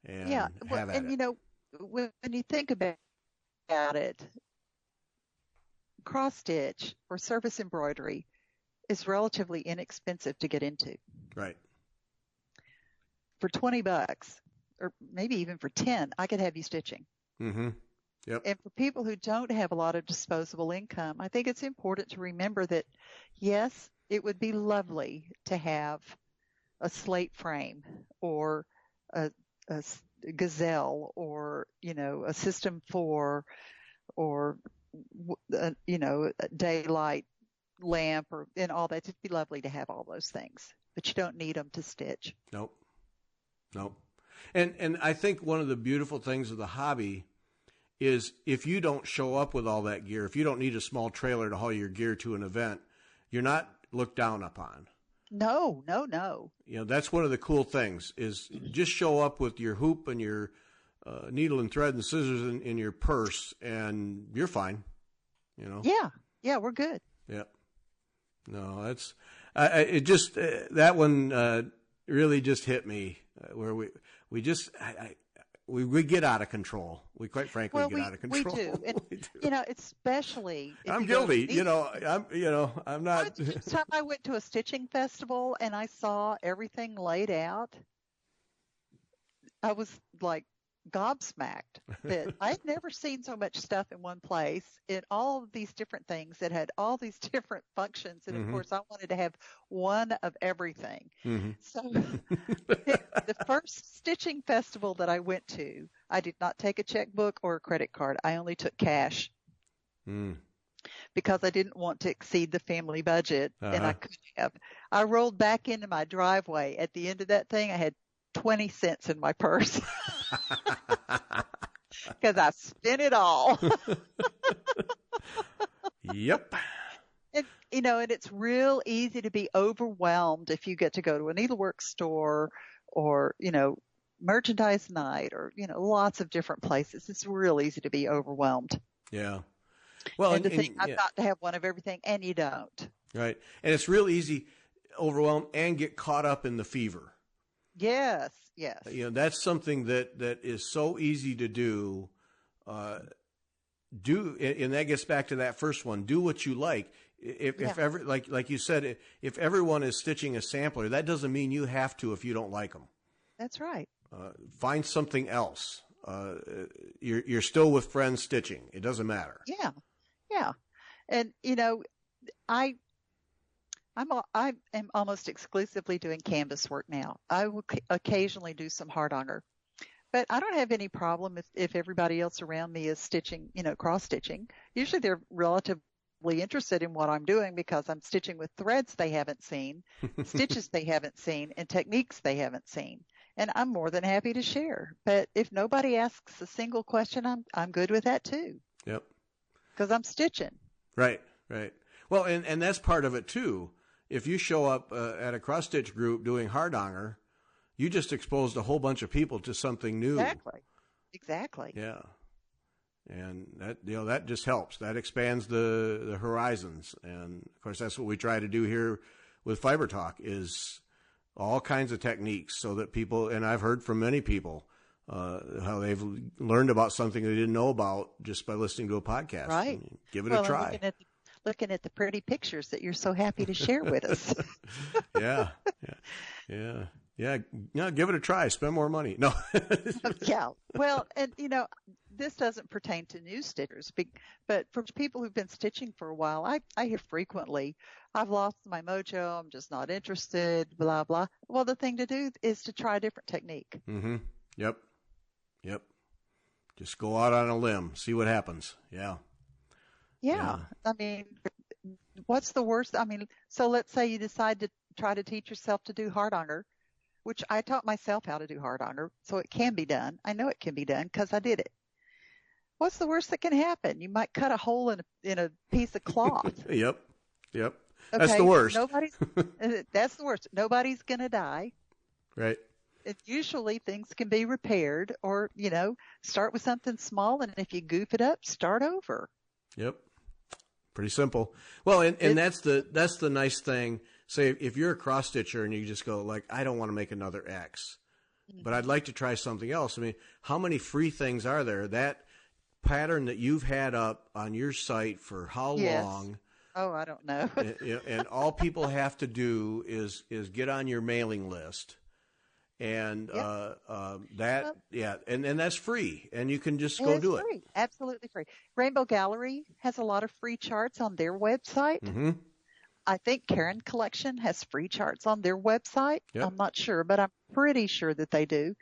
[SPEAKER 1] and have at it.
[SPEAKER 2] When you think about it, cross stitch or surface embroidery is relatively inexpensive to get into.
[SPEAKER 1] Right.
[SPEAKER 2] For $20, or maybe even for 10, I could have you stitching.
[SPEAKER 1] Mm-hmm. Yep.
[SPEAKER 2] And for people who don't have a lot of disposable income, I think it's important to remember that, yes, it would be lovely to have a slate frame or a gazelle or, a system 4 or, a daylight lamp and all that. It'd be lovely to have all those things, but you don't need them to stitch.
[SPEAKER 1] Nope. And I think one of the beautiful things of the hobby is if you don't show up with all that gear, if you don't need a small trailer to haul your gear to an event, you're not looked down upon.
[SPEAKER 2] No.
[SPEAKER 1] That's one of the cool things is just show up with your hoop and your needle and thread and scissors in your purse and you're fine.
[SPEAKER 2] Yeah, we're good.
[SPEAKER 1] Yep. No, that's it. Just that one really just hit me where we just we get out of control. We quite frankly get out of control.
[SPEAKER 2] We do. And,
[SPEAKER 1] we do.
[SPEAKER 2] Especially.
[SPEAKER 1] I'm guilty. I'm not.
[SPEAKER 2] The first time I went to a stitching festival and I saw everything laid out, I was like gobsmacked that I'd never seen so much stuff in one place in all of these different things that had all these different functions. And of course I wanted to have one of everything. So the first stitching festival that I went to, I did not take a checkbook or a credit card. I only took cash because I didn't want to exceed the family budget and I couldn't have. I rolled back into my driveway. At the end of that thing, I had 20 cents in my purse because I spent it all.
[SPEAKER 1] Yep.
[SPEAKER 2] And, and it's real easy to be overwhelmed if you get to go to a needlework store or, merchandise night or, lots of different places. It's real easy to be overwhelmed.
[SPEAKER 1] Yeah. Well,
[SPEAKER 2] and to think I've got to have one of everything, and you don't.
[SPEAKER 1] Right. And it's real easy, overwhelmed, and get caught up in the fever.
[SPEAKER 2] Yes.
[SPEAKER 1] That's something that is so easy to do. And that gets back to that first one. Do what you like. If ever, like you said, if everyone is stitching a sampler, that doesn't mean you have to if you don't like them. That's
[SPEAKER 2] right.
[SPEAKER 1] Find something else. You're still with friends stitching. It doesn't matter.
[SPEAKER 2] Yeah. And I am almost exclusively doing canvas work now. I will occasionally do some hard honor, but I don't have any problem if everybody else around me is stitching, cross stitching. Usually they're relatively interested in what I'm doing because I'm stitching with threads they haven't seen, stitches they haven't seen, and techniques they haven't seen. and I'm more than happy to share. But if nobody asks a single question, I'm good with that too.
[SPEAKER 1] Yep.
[SPEAKER 2] Because I'm stitching.
[SPEAKER 1] Right. Well, and that's part of it too. If you show up at a cross stitch group doing hardanger, you just exposed a whole bunch of people to something new.
[SPEAKER 2] Exactly.
[SPEAKER 1] Yeah. And that just helps. That expands the horizons. And of course, that's what we try to do here with Fiber Talk, is all kinds of techniques so that people, and I've heard from many people, how they've learned about something they didn't know about just by listening to a podcast.
[SPEAKER 2] Right.
[SPEAKER 1] Give it a try.
[SPEAKER 2] Looking at the pretty pictures that you're so happy to share with us.
[SPEAKER 1] Yeah. Give it a try. Spend more money. No.
[SPEAKER 2] Yeah. Well, and this doesn't pertain to new stitchers, but for people who've been stitching for a while, I hear frequently, I've lost my mojo. I'm just not interested, blah, blah. Well, the thing to do is to try a different technique.
[SPEAKER 1] Mm-hmm. Yep. Just go out on a limb, see what happens. Yeah.
[SPEAKER 2] I mean, what's the worst? I mean, so let's say you decide to try to teach yourself to do hardanger, which I taught myself how to do hardanger, so it can be done. I know it can be done because I did it. What's the worst that can happen? You might cut a hole in a piece of cloth.
[SPEAKER 1] Yep.
[SPEAKER 2] Okay,
[SPEAKER 1] That's the worst.
[SPEAKER 2] That's the worst. Nobody's going to die.
[SPEAKER 1] Right.
[SPEAKER 2] Usually things can be repaired, or, start with something small, and if you goof it up, start over.
[SPEAKER 1] Yep. Pretty simple. Well, and that's the nice thing. Say if you're a cross stitcher and you just go like, I don't want to make another X, but I'd like to try something else. I mean, how many free things are there? That pattern that you've had up on your site for how long?
[SPEAKER 2] Oh, I don't know.
[SPEAKER 1] and all people have to do is get on your mailing list. And and that's free, and you can just go do it.
[SPEAKER 2] Free. Absolutely free. Rainbow Gallery has a lot of free charts on their website.
[SPEAKER 1] Mm-hmm.
[SPEAKER 2] I think Karen Collection has free charts on their website. Yep. I'm not sure, but I'm pretty sure that they do.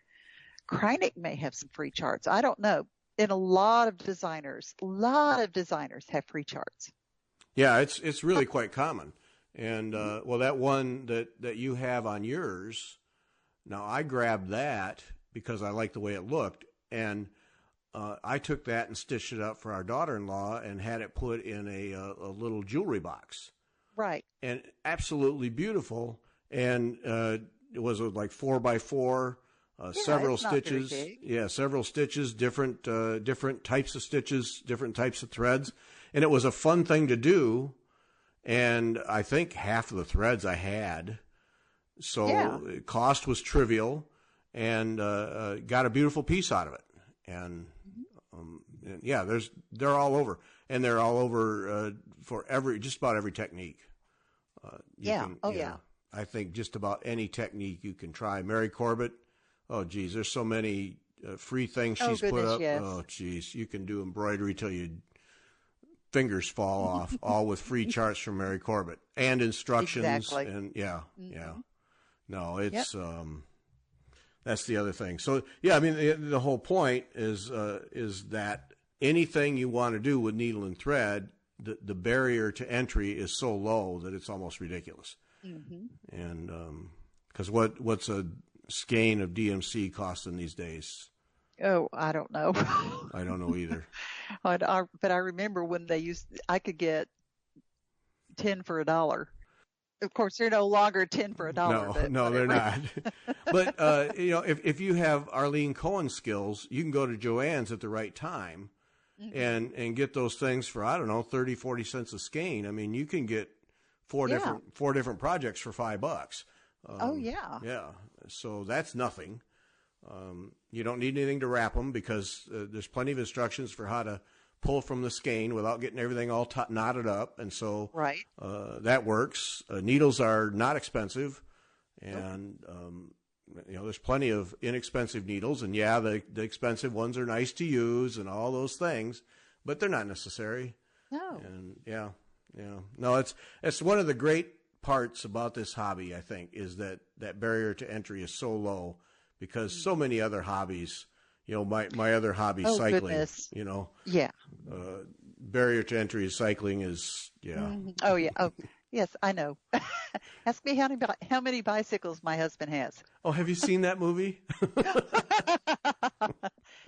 [SPEAKER 2] Kreinik may have some free charts. I don't know. And a lot of designers have free charts.
[SPEAKER 1] Yeah, it's really quite common. And that one that you have on yours. Now, I grabbed that because I liked the way it looked, and I took that and stitched it up for our daughter-in-law and had it put in a little jewelry box.
[SPEAKER 2] Right. And
[SPEAKER 1] absolutely beautiful, and it was like 4x4, several stitches. Yeah, several stitches, different types of stitches, different types of threads, and it was a fun thing to do, and I think half of the threads I had. So cost was trivial, and got a beautiful piece out of it. And they're all over, and they're all over for just about every technique. I think just about any technique you can try. Mary Corbett, oh geez, there's so many free things she's put up. Yes. Oh geez, you can do embroidery till your fingers fall off, all with free charts from Mary Corbett and instructions. Exactly. And No, it's that's the other thing. So I mean, the whole point is that anything you want to do with needle and thread, the barrier to entry is so low that it's almost ridiculous. Mm-hmm. And because what's a skein of DMC costing these days?
[SPEAKER 2] Oh, I don't know.
[SPEAKER 1] I don't know either.
[SPEAKER 2] But I remember when I could get 10 for $1. Of course, they're no longer 10 for $1.
[SPEAKER 1] No, they're not. But if you have Arlene Cohen skills, you can go to Joann's at the right time, and get those things for 30, 40 cents a skein. I mean, you can get four different projects for $5. Yeah. So that's nothing. You don't need anything to wrap them because there's plenty of instructions for how to pull from the skein without getting everything all knotted up, and so that works. Needles are not expensive, and there's plenty of inexpensive needles, and the expensive ones are nice to use and all those things, but they're not necessary.
[SPEAKER 2] No.
[SPEAKER 1] And no, it's one of the great parts about this hobby, I think, is that barrier to entry is so low because so many other hobbies. My other hobby, cycling,
[SPEAKER 2] goodness.
[SPEAKER 1] Barrier to entry is cycling is,
[SPEAKER 2] Mm-hmm. Oh, yeah. Oh, Yes, I know. Ask me how many bicycles my husband has.
[SPEAKER 1] Oh, have you seen that movie?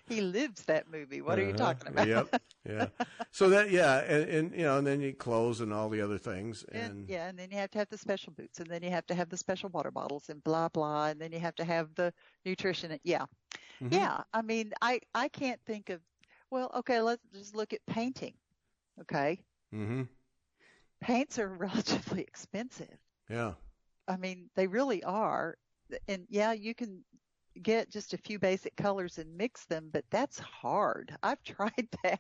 [SPEAKER 2] He lives that movie. What are you
[SPEAKER 1] Uh-huh.
[SPEAKER 2] talking about?
[SPEAKER 1] Yep. Yeah. So that, yeah, and and then you clothes and all the other things,
[SPEAKER 2] And
[SPEAKER 1] and
[SPEAKER 2] yeah, and then you have to have the special boots, and then you have to have the special water bottles, and blah blah, and then you have to have the nutrition. Yeah,
[SPEAKER 1] hmm
[SPEAKER 2] yeah. I mean, I can't think of. Well, okay, let's just look at painting. Okay,
[SPEAKER 1] hmm
[SPEAKER 2] paints are relatively expensive.
[SPEAKER 1] yeah.
[SPEAKER 2] I mean, they really are. And yeah, you can get just a few basic colors and mix them, but that's hard. I've tried that.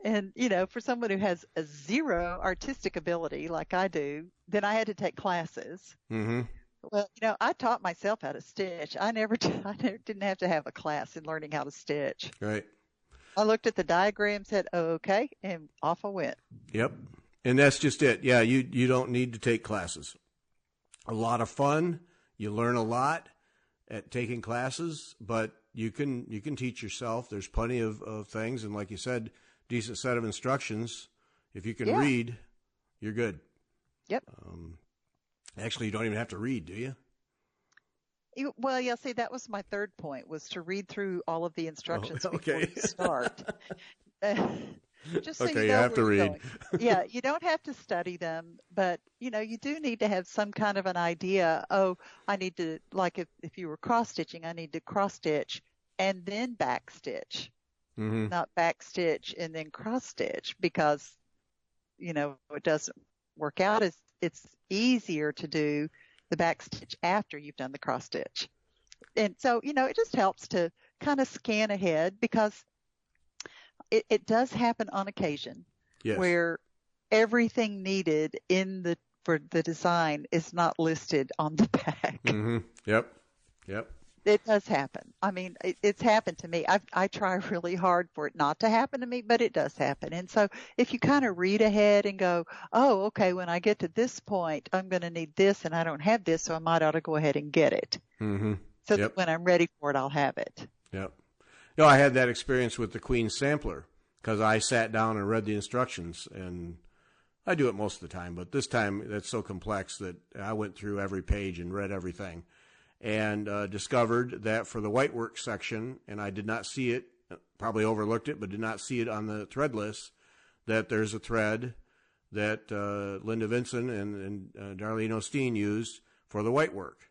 [SPEAKER 2] And, for someone who has a zero artistic ability like I do, then I had to take classes.
[SPEAKER 1] hmm
[SPEAKER 2] Well, I taught myself how to stitch. I never didn't have to have a class in learning how to stitch.
[SPEAKER 1] Right.
[SPEAKER 2] I looked at the diagram, said, oh, okay, and off I went.
[SPEAKER 1] Yep. And that's just it. Yeah, you don't need to take classes. A lot of fun. You learn a lot at taking classes, but you can teach yourself. There's plenty of things, and like you said, decent set of instructions. If you can
[SPEAKER 2] Yeah.
[SPEAKER 1] read, you're good.
[SPEAKER 2] Yep.
[SPEAKER 1] Actually, you don't even have to read, do you?
[SPEAKER 2] Well, yeah, see, that was my third point, was to read through all of the instructions
[SPEAKER 1] okay.
[SPEAKER 2] before you start. Just so
[SPEAKER 1] Okay,
[SPEAKER 2] you
[SPEAKER 1] you
[SPEAKER 2] know
[SPEAKER 1] have to
[SPEAKER 2] where you're
[SPEAKER 1] read.
[SPEAKER 2] going. Yeah, you don't have to study them, but you do need to have some kind of an idea. Oh, I need to, like if you were cross stitching, I need to cross stitch and then back stitch,
[SPEAKER 1] hmm
[SPEAKER 2] not back stitch and then cross stitch, because it doesn't work out. It's easier to do the back stitch after you've done the cross stitch. And so, it just helps to kind of scan ahead, because it does happen on occasion
[SPEAKER 1] Yes.
[SPEAKER 2] where everything needed for the design is not listed on the back.
[SPEAKER 1] hmm Yep. Yep.
[SPEAKER 2] It does happen. I mean, it's happened to me. I try really hard for it not to happen to me, but it does happen. And so if you kind of read ahead and go, oh, okay, when I get to this point, I'm going to need this and I don't have this, so I might ought to go ahead and get it.
[SPEAKER 1] hmm
[SPEAKER 2] So
[SPEAKER 1] Yep.
[SPEAKER 2] that when I'm ready for it, I'll have it.
[SPEAKER 1] Yep. No, I had that experience with the Queen Sampler because I sat down and read the instructions, and I do it most of the time, but this time that's so complex that I went through every page and read everything, and discovered that for the whitework section, and I did not see it, probably overlooked it, but did not see it on the thread list, that there's a thread that Linda Vinson and Darlene Osteen used for the whitework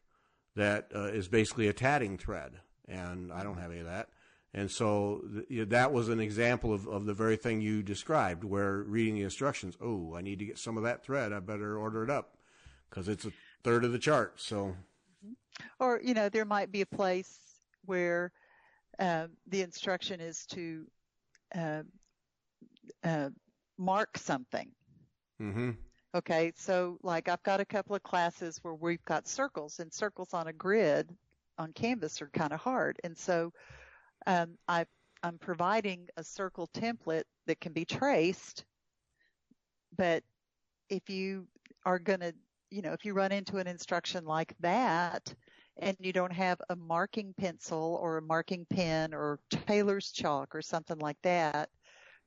[SPEAKER 1] that is basically a tatting thread, and I don't have any of that. And so that was an example of the very thing you described, where reading the instructions, oh, I need to get some of that thread. I better order it up because it's a third of the chart. So,
[SPEAKER 2] Or, there might be a place where the instruction is to mark something.
[SPEAKER 1] mm-hmm.
[SPEAKER 2] Okay, so like I've got a couple of classes where we've got circles, and circles on a grid on canvas are kind of hard. And so I'm providing a circle template that can be traced, but if you are going to, if you run into an instruction like that and you don't have a marking pencil or a marking pen or Taylor's chalk or something like that,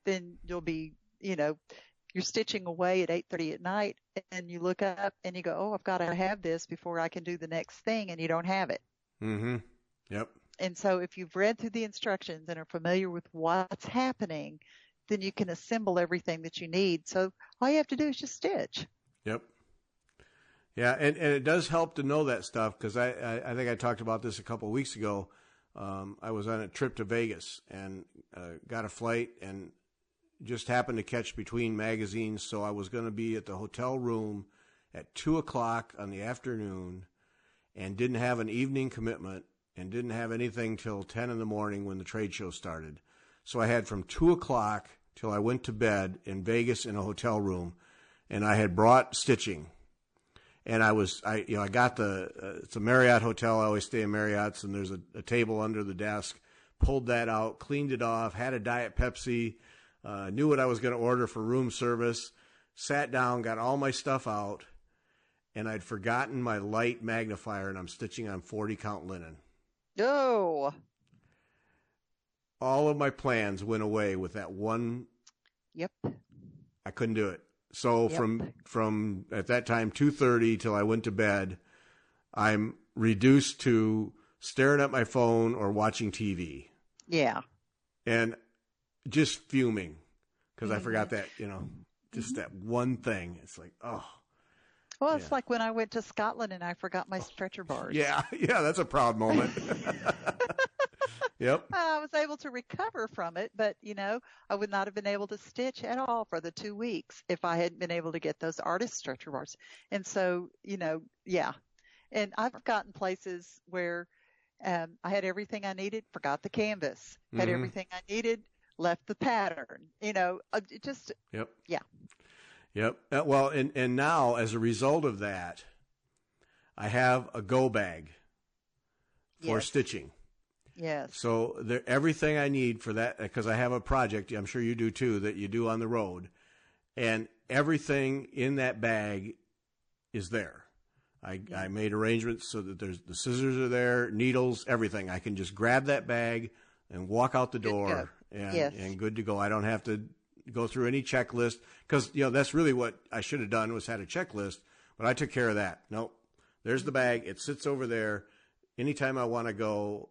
[SPEAKER 2] then you'll be, you're stitching away at 8:30 at night, and you look up and you go, oh, I've got to have this before I can do the next thing, and you don't have it.
[SPEAKER 1] Mm-hmm. Yep.
[SPEAKER 2] And so if you've read through the instructions and are familiar with what's happening, then you can assemble everything that you need. So all you have to do is just stitch.
[SPEAKER 1] Yep. Yeah, and it does help to know that stuff, because I think I talked about this a couple of weeks ago. I was on a trip to Vegas and got a flight and just happened to catch between magazines, so I was going to be at the hotel room at 2 o'clock on the afternoon and didn't have an evening commitment and didn't have anything till 10 in the morning when the trade show started. So I had from 2 o'clock till I went to bed in Vegas in a hotel room, and I had brought stitching. And I got it's a Marriott hotel. I always stay in Marriott's, and there's a table under the desk. Pulled that out, cleaned it off, had a Diet Pepsi, knew what I was going to order for room service, sat down, got all my stuff out, and I'd forgotten my light magnifier, and I'm stitching on 40 count linen.
[SPEAKER 2] Oh.
[SPEAKER 1] All of my plans went away with that one
[SPEAKER 2] Yep.
[SPEAKER 1] I couldn't do it. So from at that time 2:30 till I went to bed, I'm reduced to staring at my phone or watching TV.
[SPEAKER 2] Yeah.
[SPEAKER 1] And just fuming because I forgot that, just that one thing. It's like, oh.
[SPEAKER 2] Well, it's like when I went to Scotland and I forgot my stretcher bars.
[SPEAKER 1] Yeah, that's a proud moment. Yep.
[SPEAKER 2] I was able to recover from it, but, I would not have been able to stitch at all for the 2 weeks if I hadn't been able to get those artist stretcher bars. And so, yeah. And I've gotten places where I had everything I needed, forgot the canvas, had everything I needed, left the pattern, just.
[SPEAKER 1] Yep.
[SPEAKER 2] Yeah.
[SPEAKER 1] Yep. Well, and now as a result of that, I have a go bag for stitching.
[SPEAKER 2] Yes.
[SPEAKER 1] So everything I need for that, because I have a project, I'm sure you do too, that you do on the road, and everything in that bag is there. I made arrangements so that the scissors are there, needles, everything. I can just grab that bag and walk out the door and good to go. I don't have to go through any checklist because, that's really what I should have done was had a checklist, but I took care of that. Nope. There's the bag. It sits over there. Anytime I want to go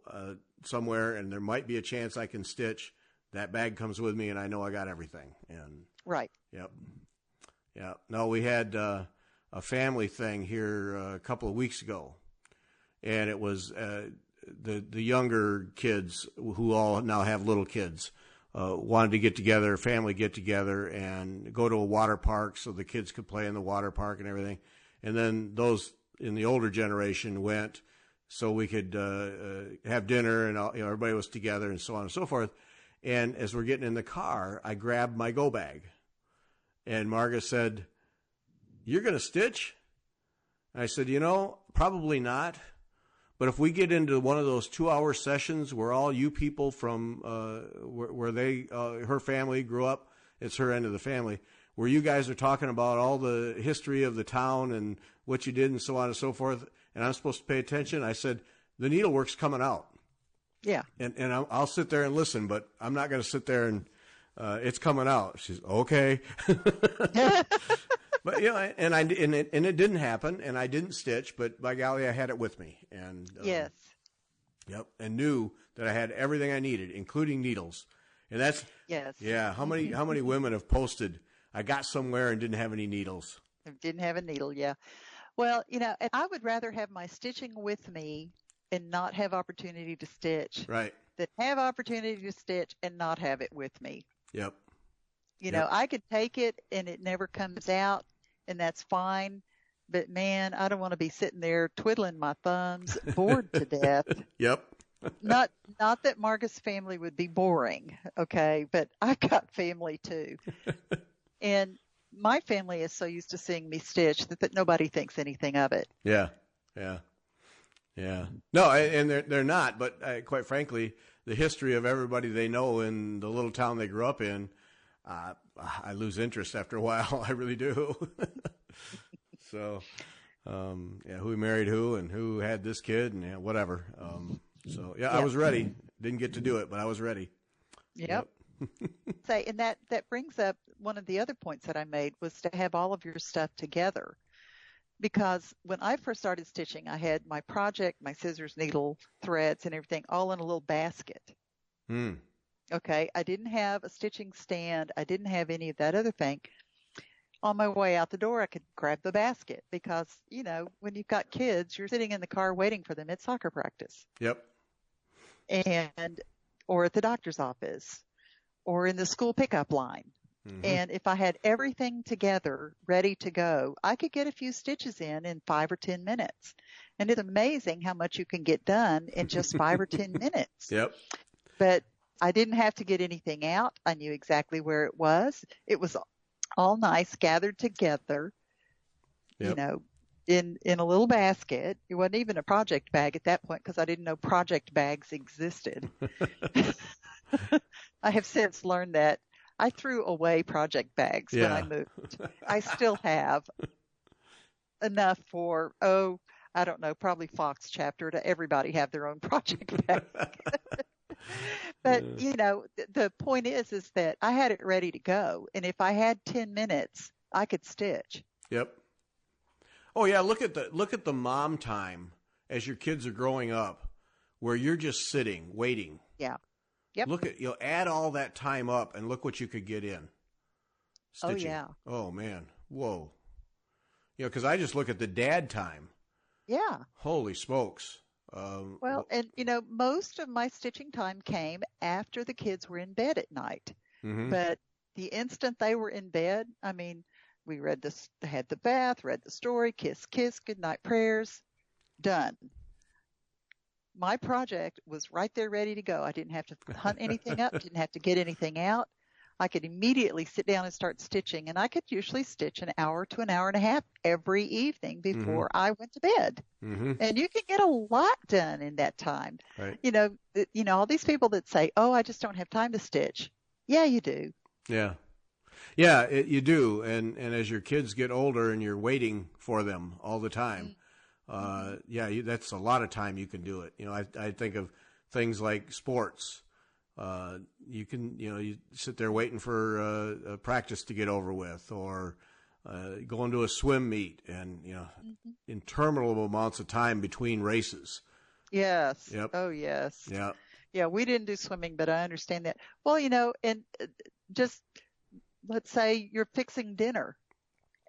[SPEAKER 1] somewhere and there might be a chance I can stitch, that bag comes with me and I know I got everything. And
[SPEAKER 2] right.
[SPEAKER 1] Yep. Yeah. No, we had a family thing here a couple of weeks ago, and it was the younger kids who all now have little kids wanted to get together, family get together, and go to a water park so the kids could play in the water park and everything. And then those in the older generation went so we could have dinner, and everybody was together and so on and so forth. And as we're getting in the car, I grabbed my go bag, and Marga said, "You're going to stitch?" And I said, probably not. But if we get into one of those 2-hour sessions where all you people from where her family grew up, it's her end of the family, where you guys are talking about all the history of the town and what you did and so on and so forth, and I'm supposed to pay attention, I said, the needlework's coming out.
[SPEAKER 2] Yeah.
[SPEAKER 1] And I'll sit there and listen, but I'm not going to sit there and it's coming out. She's okay. But and it didn't happen, and I didn't stitch, but by golly, I had it with me, and
[SPEAKER 2] yes,
[SPEAKER 1] yep, and knew that I had everything I needed, including needles, and that's yeah. How many women have posted, I got somewhere and didn't have any needles?
[SPEAKER 2] Didn't have a needle, yeah. Well, and I would rather have my stitching with me and not have opportunity to stitch,
[SPEAKER 1] right?
[SPEAKER 2] Than have opportunity to stitch and not have it with me.
[SPEAKER 1] Yep.
[SPEAKER 2] I could take it and it never comes out, and that's fine. But man, I don't want to be sitting there twiddling my thumbs, bored to death.
[SPEAKER 1] Yep.
[SPEAKER 2] Not that Marga's family would be boring, okay, but I've got family too. And my family is so used to seeing me stitch that nobody thinks anything of it.
[SPEAKER 1] Yeah. No, and they're not, but quite frankly, the history of everybody they know in the little town they grew up in, I lose interest after a while. I really do. So, who married who and who had this kid and whatever. I was ready. Didn't get to do it, but I was ready.
[SPEAKER 2] Yep. And that brings up one of the other points that I made was to have all of your stuff together. Because when I first started stitching, I had my project, my scissors, needle, threads, and everything all in a little basket. Okay, I didn't have a stitching stand. I didn't have any of that other thing. On my way out the door, I could grab the basket because, when you've got kids, you're sitting in the car waiting for them at soccer practice.
[SPEAKER 1] Yep.
[SPEAKER 2] Or at the doctor's office or in the school pickup line. Mm-hmm. And if I had everything together, ready to go, I could get a few stitches in 5 or 10 minutes. And it's amazing how much you can get done in just 5 or 10 minutes.
[SPEAKER 1] Yep.
[SPEAKER 2] But I didn't have to get anything out. I knew exactly where it was. It was all nice, gathered together, in a little basket. It wasn't even a project bag at that point because I didn't know project bags existed. I have since learned that I threw away project bags when I moved. I still have enough for, I don't know, probably Fox chapter to everybody have their own project bag. But, the point is that I had it ready to go. And if I had 10 minutes, I could stitch.
[SPEAKER 1] Yep. Oh yeah, look at the mom time as your kids are growing up, where you're just sitting, waiting.
[SPEAKER 2] Yeah. Yep.
[SPEAKER 1] Look at, add all that time up and look what you could get in. Stitching.
[SPEAKER 2] Oh yeah.
[SPEAKER 1] Oh man. Whoa. Because I just look at the dad time.
[SPEAKER 2] Yeah.
[SPEAKER 1] Holy smokes.
[SPEAKER 2] Well, and most of my stitching time came after the kids were in bed at night.
[SPEAKER 1] Mm-hmm.
[SPEAKER 2] But the instant they were in bed, we read had the bath, read the story, kiss, good night prayers, done. My project was right there ready to go. I didn't have to hunt anything up, didn't have to get anything out. I could immediately sit down and start stitching, and I could usually stitch an hour to an hour and a half every evening before I went to bed.
[SPEAKER 1] Mm-hmm.
[SPEAKER 2] And you can get a lot done in that time.
[SPEAKER 1] Right.
[SPEAKER 2] All these people that say, "Oh, I just don't have time to stitch." Yeah, you do.
[SPEAKER 1] Yeah. Yeah, you do. And as your kids get older and you're waiting for them all the time, that's a lot of time you can do it. I think of things like sports. You can, you sit there waiting for a practice to get over with, or going to a swim meet, and interminable amounts of time between races.
[SPEAKER 2] Yes.
[SPEAKER 1] Yep.
[SPEAKER 2] Oh, yes.
[SPEAKER 1] Yeah.
[SPEAKER 2] Yeah, we didn't do swimming, but I understand that. Well, and just let's say you're fixing dinner,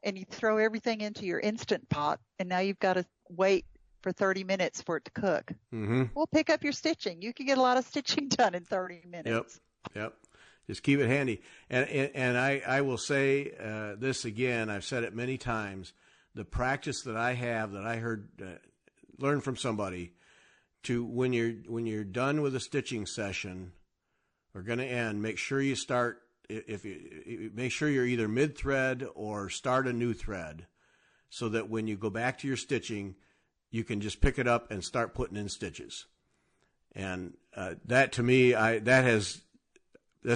[SPEAKER 2] and you throw everything into your Instant Pot, and now you've got to wait for 30 minutes for it to cook.
[SPEAKER 1] Mm-hmm.
[SPEAKER 2] Well, pick up your stitching. You can get a lot of stitching done in 30 minutes.
[SPEAKER 1] Yep. Just keep it handy. And I will say this again. I've said it many times. The practice that I have, that I heard, learned from somebody, to when you're done with a stitching session or going to end, make sure you start. Make sure you're either mid thread or start a new thread, so that when you go back to your stitching, you can just pick it up and start putting in stitches. And that, to me, that's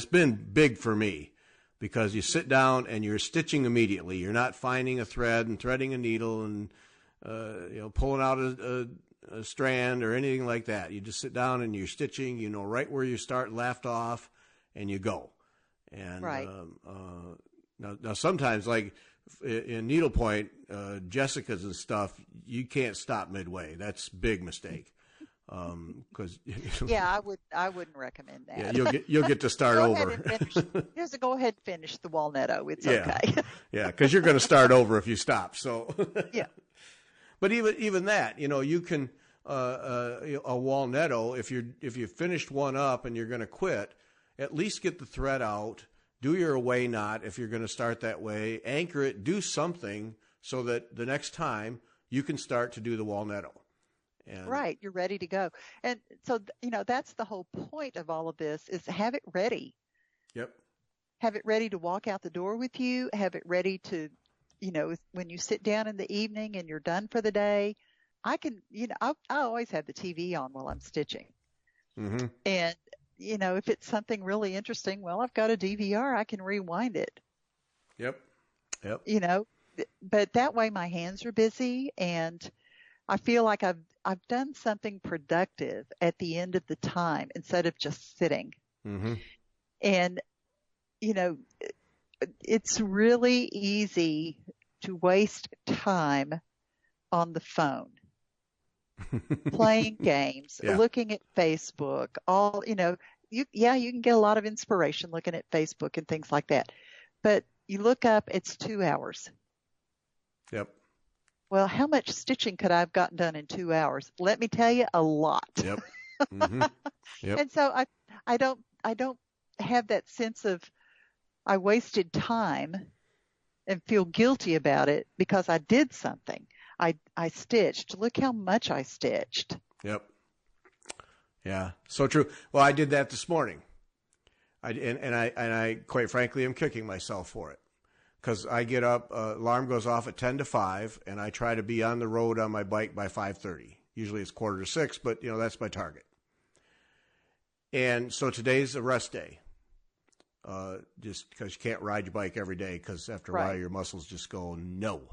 [SPEAKER 1] been big for me, because you sit down and you're stitching immediately. You're not finding a thread and threading a needle and pulling out a strand or anything like that. You just sit down and you're stitching. You know right where you left off, and you go. And
[SPEAKER 2] right.
[SPEAKER 1] Now sometimes, like in needlepoint, Jessica's and stuff, you can't stop midway. That's a big mistake. Because
[SPEAKER 2] yeah, I wouldn't recommend that.
[SPEAKER 1] Yeah, you'll get to start over.
[SPEAKER 2] Go ahead and finish the walnutto. It's okay.
[SPEAKER 1] Yeah, because you're going to start over if you stop. So
[SPEAKER 2] yeah.
[SPEAKER 1] But even that, you can a walnutto, if you finished one up and you're going to quit, at least get the thread out. Do your away knot if you're going to start that way. Anchor it. Do something so that the next time you can start to do the walnutto.
[SPEAKER 2] Right, you're ready to go. And so, that's the whole point of all of this, is have it ready.
[SPEAKER 1] Yep. Have
[SPEAKER 2] it ready to walk out the door with you. Have it ready to, when you sit down in the evening and you're done for the day. I can, I always have the TV on while I'm stitching.
[SPEAKER 1] Mm-hmm.
[SPEAKER 2] And, if it's something really interesting, well, I've got a DVR, I can rewind it.
[SPEAKER 1] Yep.
[SPEAKER 2] But that way my hands are busy, and I feel like I've done something productive at the end of the time instead of just sitting.
[SPEAKER 1] Mm-hmm.
[SPEAKER 2] And, it's really easy to waste time on the phone, playing games, looking at Facebook, you can get a lot of inspiration looking at Facebook and things like that. But you look up, it's 2 hours.
[SPEAKER 1] Yep.
[SPEAKER 2] Well, how much stitching could I have gotten done in 2 hours? Let me tell you, a lot.
[SPEAKER 1] Yep. Mm-hmm. Yep.
[SPEAKER 2] And so I don't have that sense of I wasted time and feel guilty about it because I did something. I stitched. Look how much I stitched.
[SPEAKER 1] Yep. Yeah, so true. Well, I did that this morning. I quite frankly am kicking myself for it. Because I get up, alarm goes off at 10 to 5, and I try to be on the road on my bike by 5:30. Usually it's 5:45, but, that's my target. And so today's a rest day, just because you can't ride your bike every day, because after a while your muscles just go, no.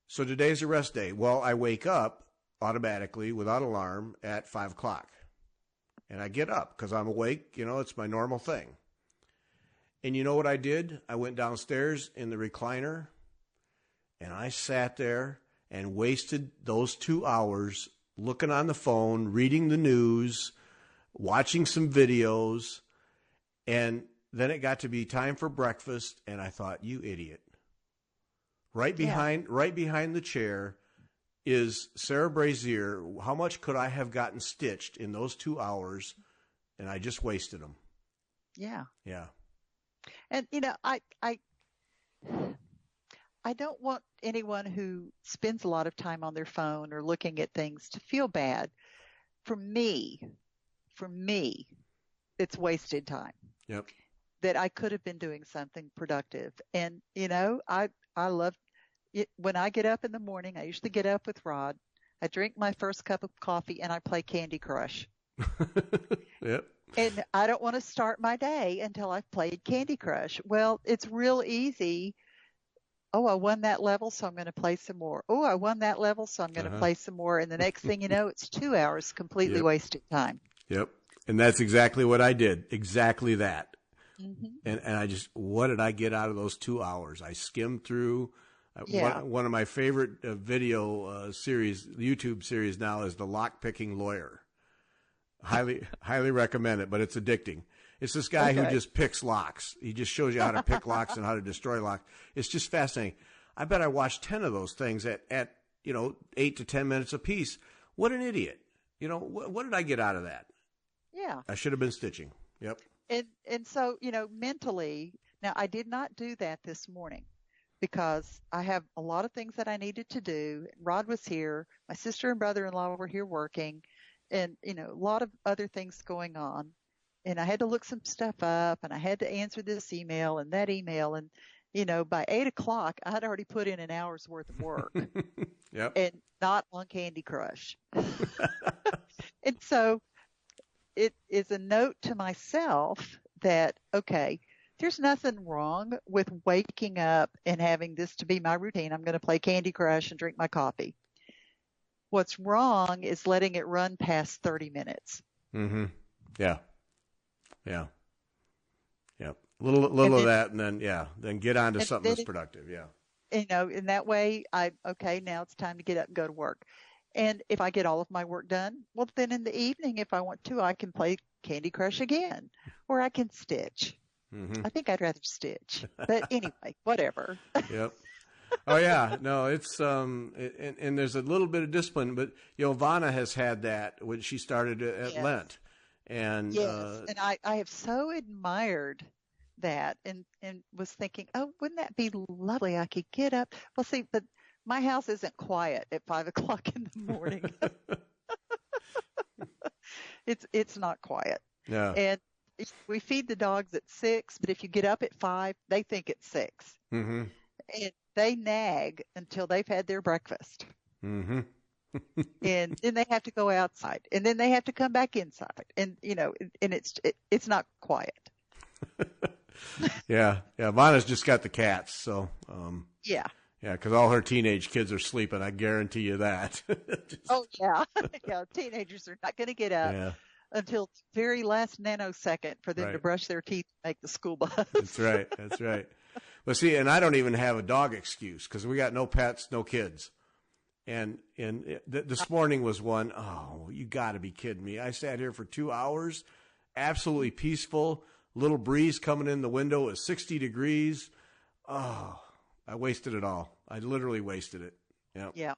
[SPEAKER 1] So today's a rest day. Well, I wake up automatically without alarm at 5 o'clock. And I get up because I'm awake. You know, it's my normal thing. And you know what I did? I went downstairs in the recliner and I sat there and wasted those 2 hours looking on the phone, reading the news, watching some videos. And then it got to be time for breakfast. And I thought, you idiot. Right behind the chair is Sarah Brazier. How much could I have gotten stitched in those 2 hours? And I just wasted them.
[SPEAKER 2] Yeah.
[SPEAKER 1] Yeah.
[SPEAKER 2] And, you know, I don't want anyone who spends a lot of time on their phone or looking at things to feel bad. For me, it's wasted time.
[SPEAKER 1] Yep.
[SPEAKER 2] That I could have been doing something productive. And, you know, I love it. When I get up in the morning, I usually get up with Rod. I drink my first cup of coffee and I play Candy Crush.
[SPEAKER 1] Yep.
[SPEAKER 2] And I don't want to start my day until I've played Candy Crush. Well, it's real easy. Oh, I won that level, so I'm going to play some more. Oh, I won that level, so I'm going to play some more. And the next thing you know, it's 2 hours completely wasted time.
[SPEAKER 1] Yep. And that's exactly what I did. Exactly that.
[SPEAKER 2] Mm-hmm.
[SPEAKER 1] And I just, what did I get out of those 2 hours? I skimmed through. One of my favorite video series, the YouTube series now, is The Lock-Picking Lawyer. Highly recommend it, but it's addicting. It's this guy who just picks locks. He just shows you how to pick locks and how to destroy locks. It's just fascinating. I bet I watched 10 of those things at 8 to 10 minutes a piece. What an idiot. You know, what did I get out of that?
[SPEAKER 2] Yeah.
[SPEAKER 1] I should have been stitching. Yep.
[SPEAKER 2] And so, you know, mentally, now I did not do that this morning because I have a lot of things that I needed to do. Rod was here. My sister and brother-in-law were here working. And, you know, a lot of other things going on. And I had to look some stuff up and I had to answer this email and that email. And, you know, by 8 o'clock, I had already put in an hour's worth of work.
[SPEAKER 1] Yep.
[SPEAKER 2] And not on Candy Crush. And so it is a note to myself that, okay, there's nothing wrong with waking up and having this to be my routine. I'm going to play Candy Crush and drink my coffee. What's wrong is letting it run past 30 minutes.
[SPEAKER 1] Mm-hmm. Yeah. Yeah. Yeah. A little of that, and then get on to something that's productive. Yeah.
[SPEAKER 2] You know, in that way, now it's time to get up and go to work. And if I get all of my work done, well, then in the evening, if I want to, I can play Candy Crush again, or I can stitch. Mm-hmm. I think I'd rather stitch, but anyway, whatever.
[SPEAKER 1] Yep. Oh yeah, no, it's and there's a little bit of discipline, but you know, Vanna has had that when she started at Lent, and
[SPEAKER 2] and I have so admired that, and was thinking, oh, wouldn't that be lovely? I could get up. Well, see, but my house isn't quiet at 5 o'clock in the morning. It's not quiet.
[SPEAKER 1] Yeah.
[SPEAKER 2] And we feed the dogs at 6, but if you get up at 5, they think it's 6.
[SPEAKER 1] Mm-hmm.
[SPEAKER 2] And they nag until they've had their breakfast.
[SPEAKER 1] Mm-hmm.
[SPEAKER 2] And then they have to go outside, and then they have to come back inside, and you know, and it's not quiet.
[SPEAKER 1] Yeah. Vanna's just got the cats, so
[SPEAKER 2] yeah,
[SPEAKER 1] because all her teenage kids are sleeping. I guarantee you that.
[SPEAKER 2] Oh yeah, yeah. Teenagers are not going to get up until the very last nanosecond for them to brush their teeth and make the school bus.
[SPEAKER 1] That's right. But see, and I don't even have a dog excuse because we got no pets, no kids. And this morning was one, oh, you got to be kidding me. I sat here for 2 hours, absolutely peaceful, little breeze coming in the window at 60 degrees. Oh, I wasted it all. I literally wasted it. Yep.
[SPEAKER 2] Yeah.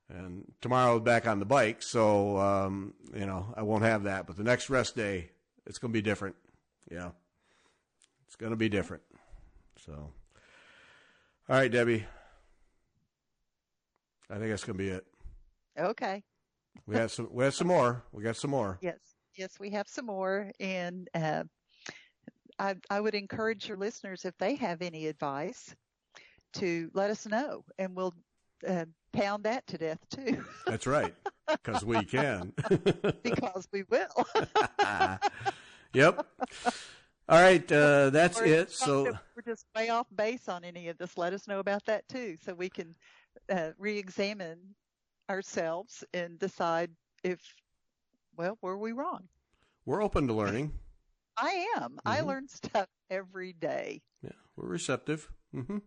[SPEAKER 1] And tomorrow I'll be back on the bike, so, I won't have that. But the next rest day, it's going to be different. Yeah. It's going to be different. So, all right, Debbie. I think that's going to be it.
[SPEAKER 2] Okay.
[SPEAKER 1] We have some more. We got some more.
[SPEAKER 2] Yes, we have some more. And I would encourage your listeners, if they have any advice, to let us know, and we'll pound that to death too.
[SPEAKER 1] That's right, because we can.
[SPEAKER 2] Because we will.
[SPEAKER 1] Yep. All right, that's it. So
[SPEAKER 2] we're just way off base on any of this. Let us know about that too, so we can re-examine ourselves and decide were we wrong?
[SPEAKER 1] we're open to learning.
[SPEAKER 2] I am. Mm-hmm. I learn stuff every day.
[SPEAKER 1] Yeah, we're receptive. Mm-hmm.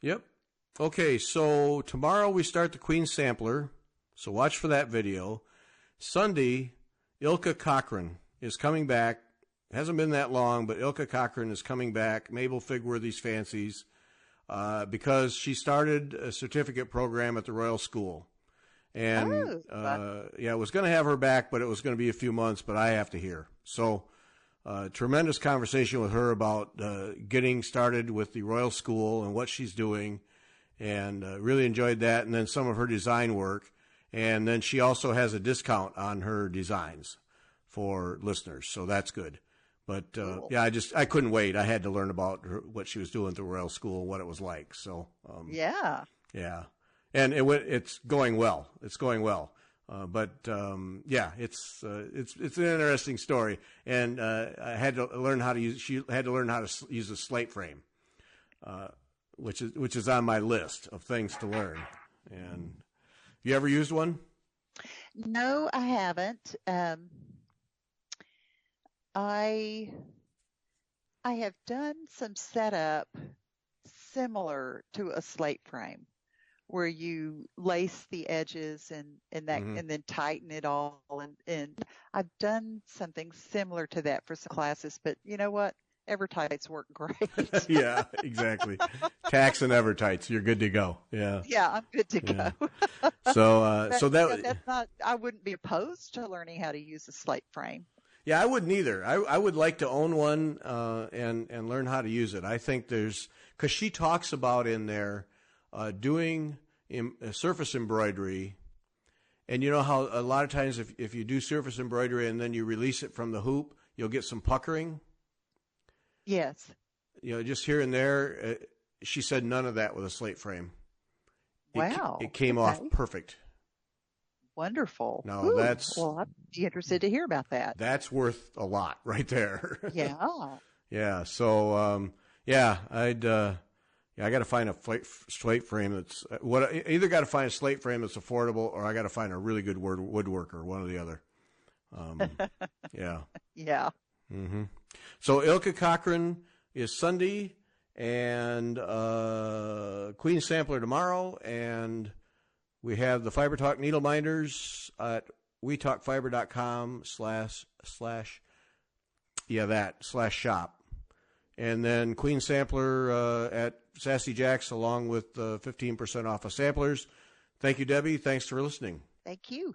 [SPEAKER 1] Yep. Okay, so tomorrow we start the Queen Sampler, so watch for that video. Sunday, Ilka Cochran is coming back. It hasn't been that long, but Ilka Cochran is coming back, Mabel Figworthy's Fancies, because she started a certificate program at the Royal School. And, I was going to have her back, but it was going to be a few months, but I have to hear. So, tremendous conversation with her about getting started with the Royal School and what she's doing, and really enjoyed that, and then some of her design work. And then she also has a discount on her designs for listeners, so that's good. But, cool. I couldn't wait. I had to learn about what she was doing at the Royal School, what it was like. So, yeah. And it's going well. It's going well. It's an interesting story. And, I had to learn how to she had to learn how to use a Slate Frame, which is on my list of things to learn. And you ever used one?
[SPEAKER 2] No, I haven't. I have done some setup similar to a slate frame, where you lace the edges and then tighten it all, and I've done something similar to that for some classes. But you know what? Evertights work great.
[SPEAKER 1] Yeah, exactly. Tax and Evertights, you're good to go. Yeah.
[SPEAKER 2] Yeah, I'm good to go.
[SPEAKER 1] That's
[SPEAKER 2] not. I wouldn't be opposed to learning how to use a slate frame.
[SPEAKER 1] Yeah, I wouldn't either. I would like to own one and learn how to use it. I think because she talks about in there doing surface embroidery, and you know how a lot of times if you do surface embroidery and then you release it from the hoop, you'll get some puckering.
[SPEAKER 2] Yes.
[SPEAKER 1] Just here and there. She said none of that with a slate frame.
[SPEAKER 2] Wow.
[SPEAKER 1] It came off perfect.
[SPEAKER 2] Wonderful.
[SPEAKER 1] No,
[SPEAKER 2] well, I'd be interested to hear about that.
[SPEAKER 1] That's worth a lot right there.
[SPEAKER 2] Yeah.
[SPEAKER 1] Yeah. So, I got to find a slate frame that's either got to find a slate frame that's affordable, or I got to find a really good woodworker, one or the other. Yeah.
[SPEAKER 2] Yeah.
[SPEAKER 1] Mm-hmm. So Ilka Cochran is Sunday, and Queen Sampler tomorrow, and we have the Fiber Talk Needle Minders at wetalkfiber.com/shop. And then Queen Sampler at Sassy Jacks, along with 15% off of samplers. Thank you, Debbie. Thanks for listening.
[SPEAKER 2] Thank you.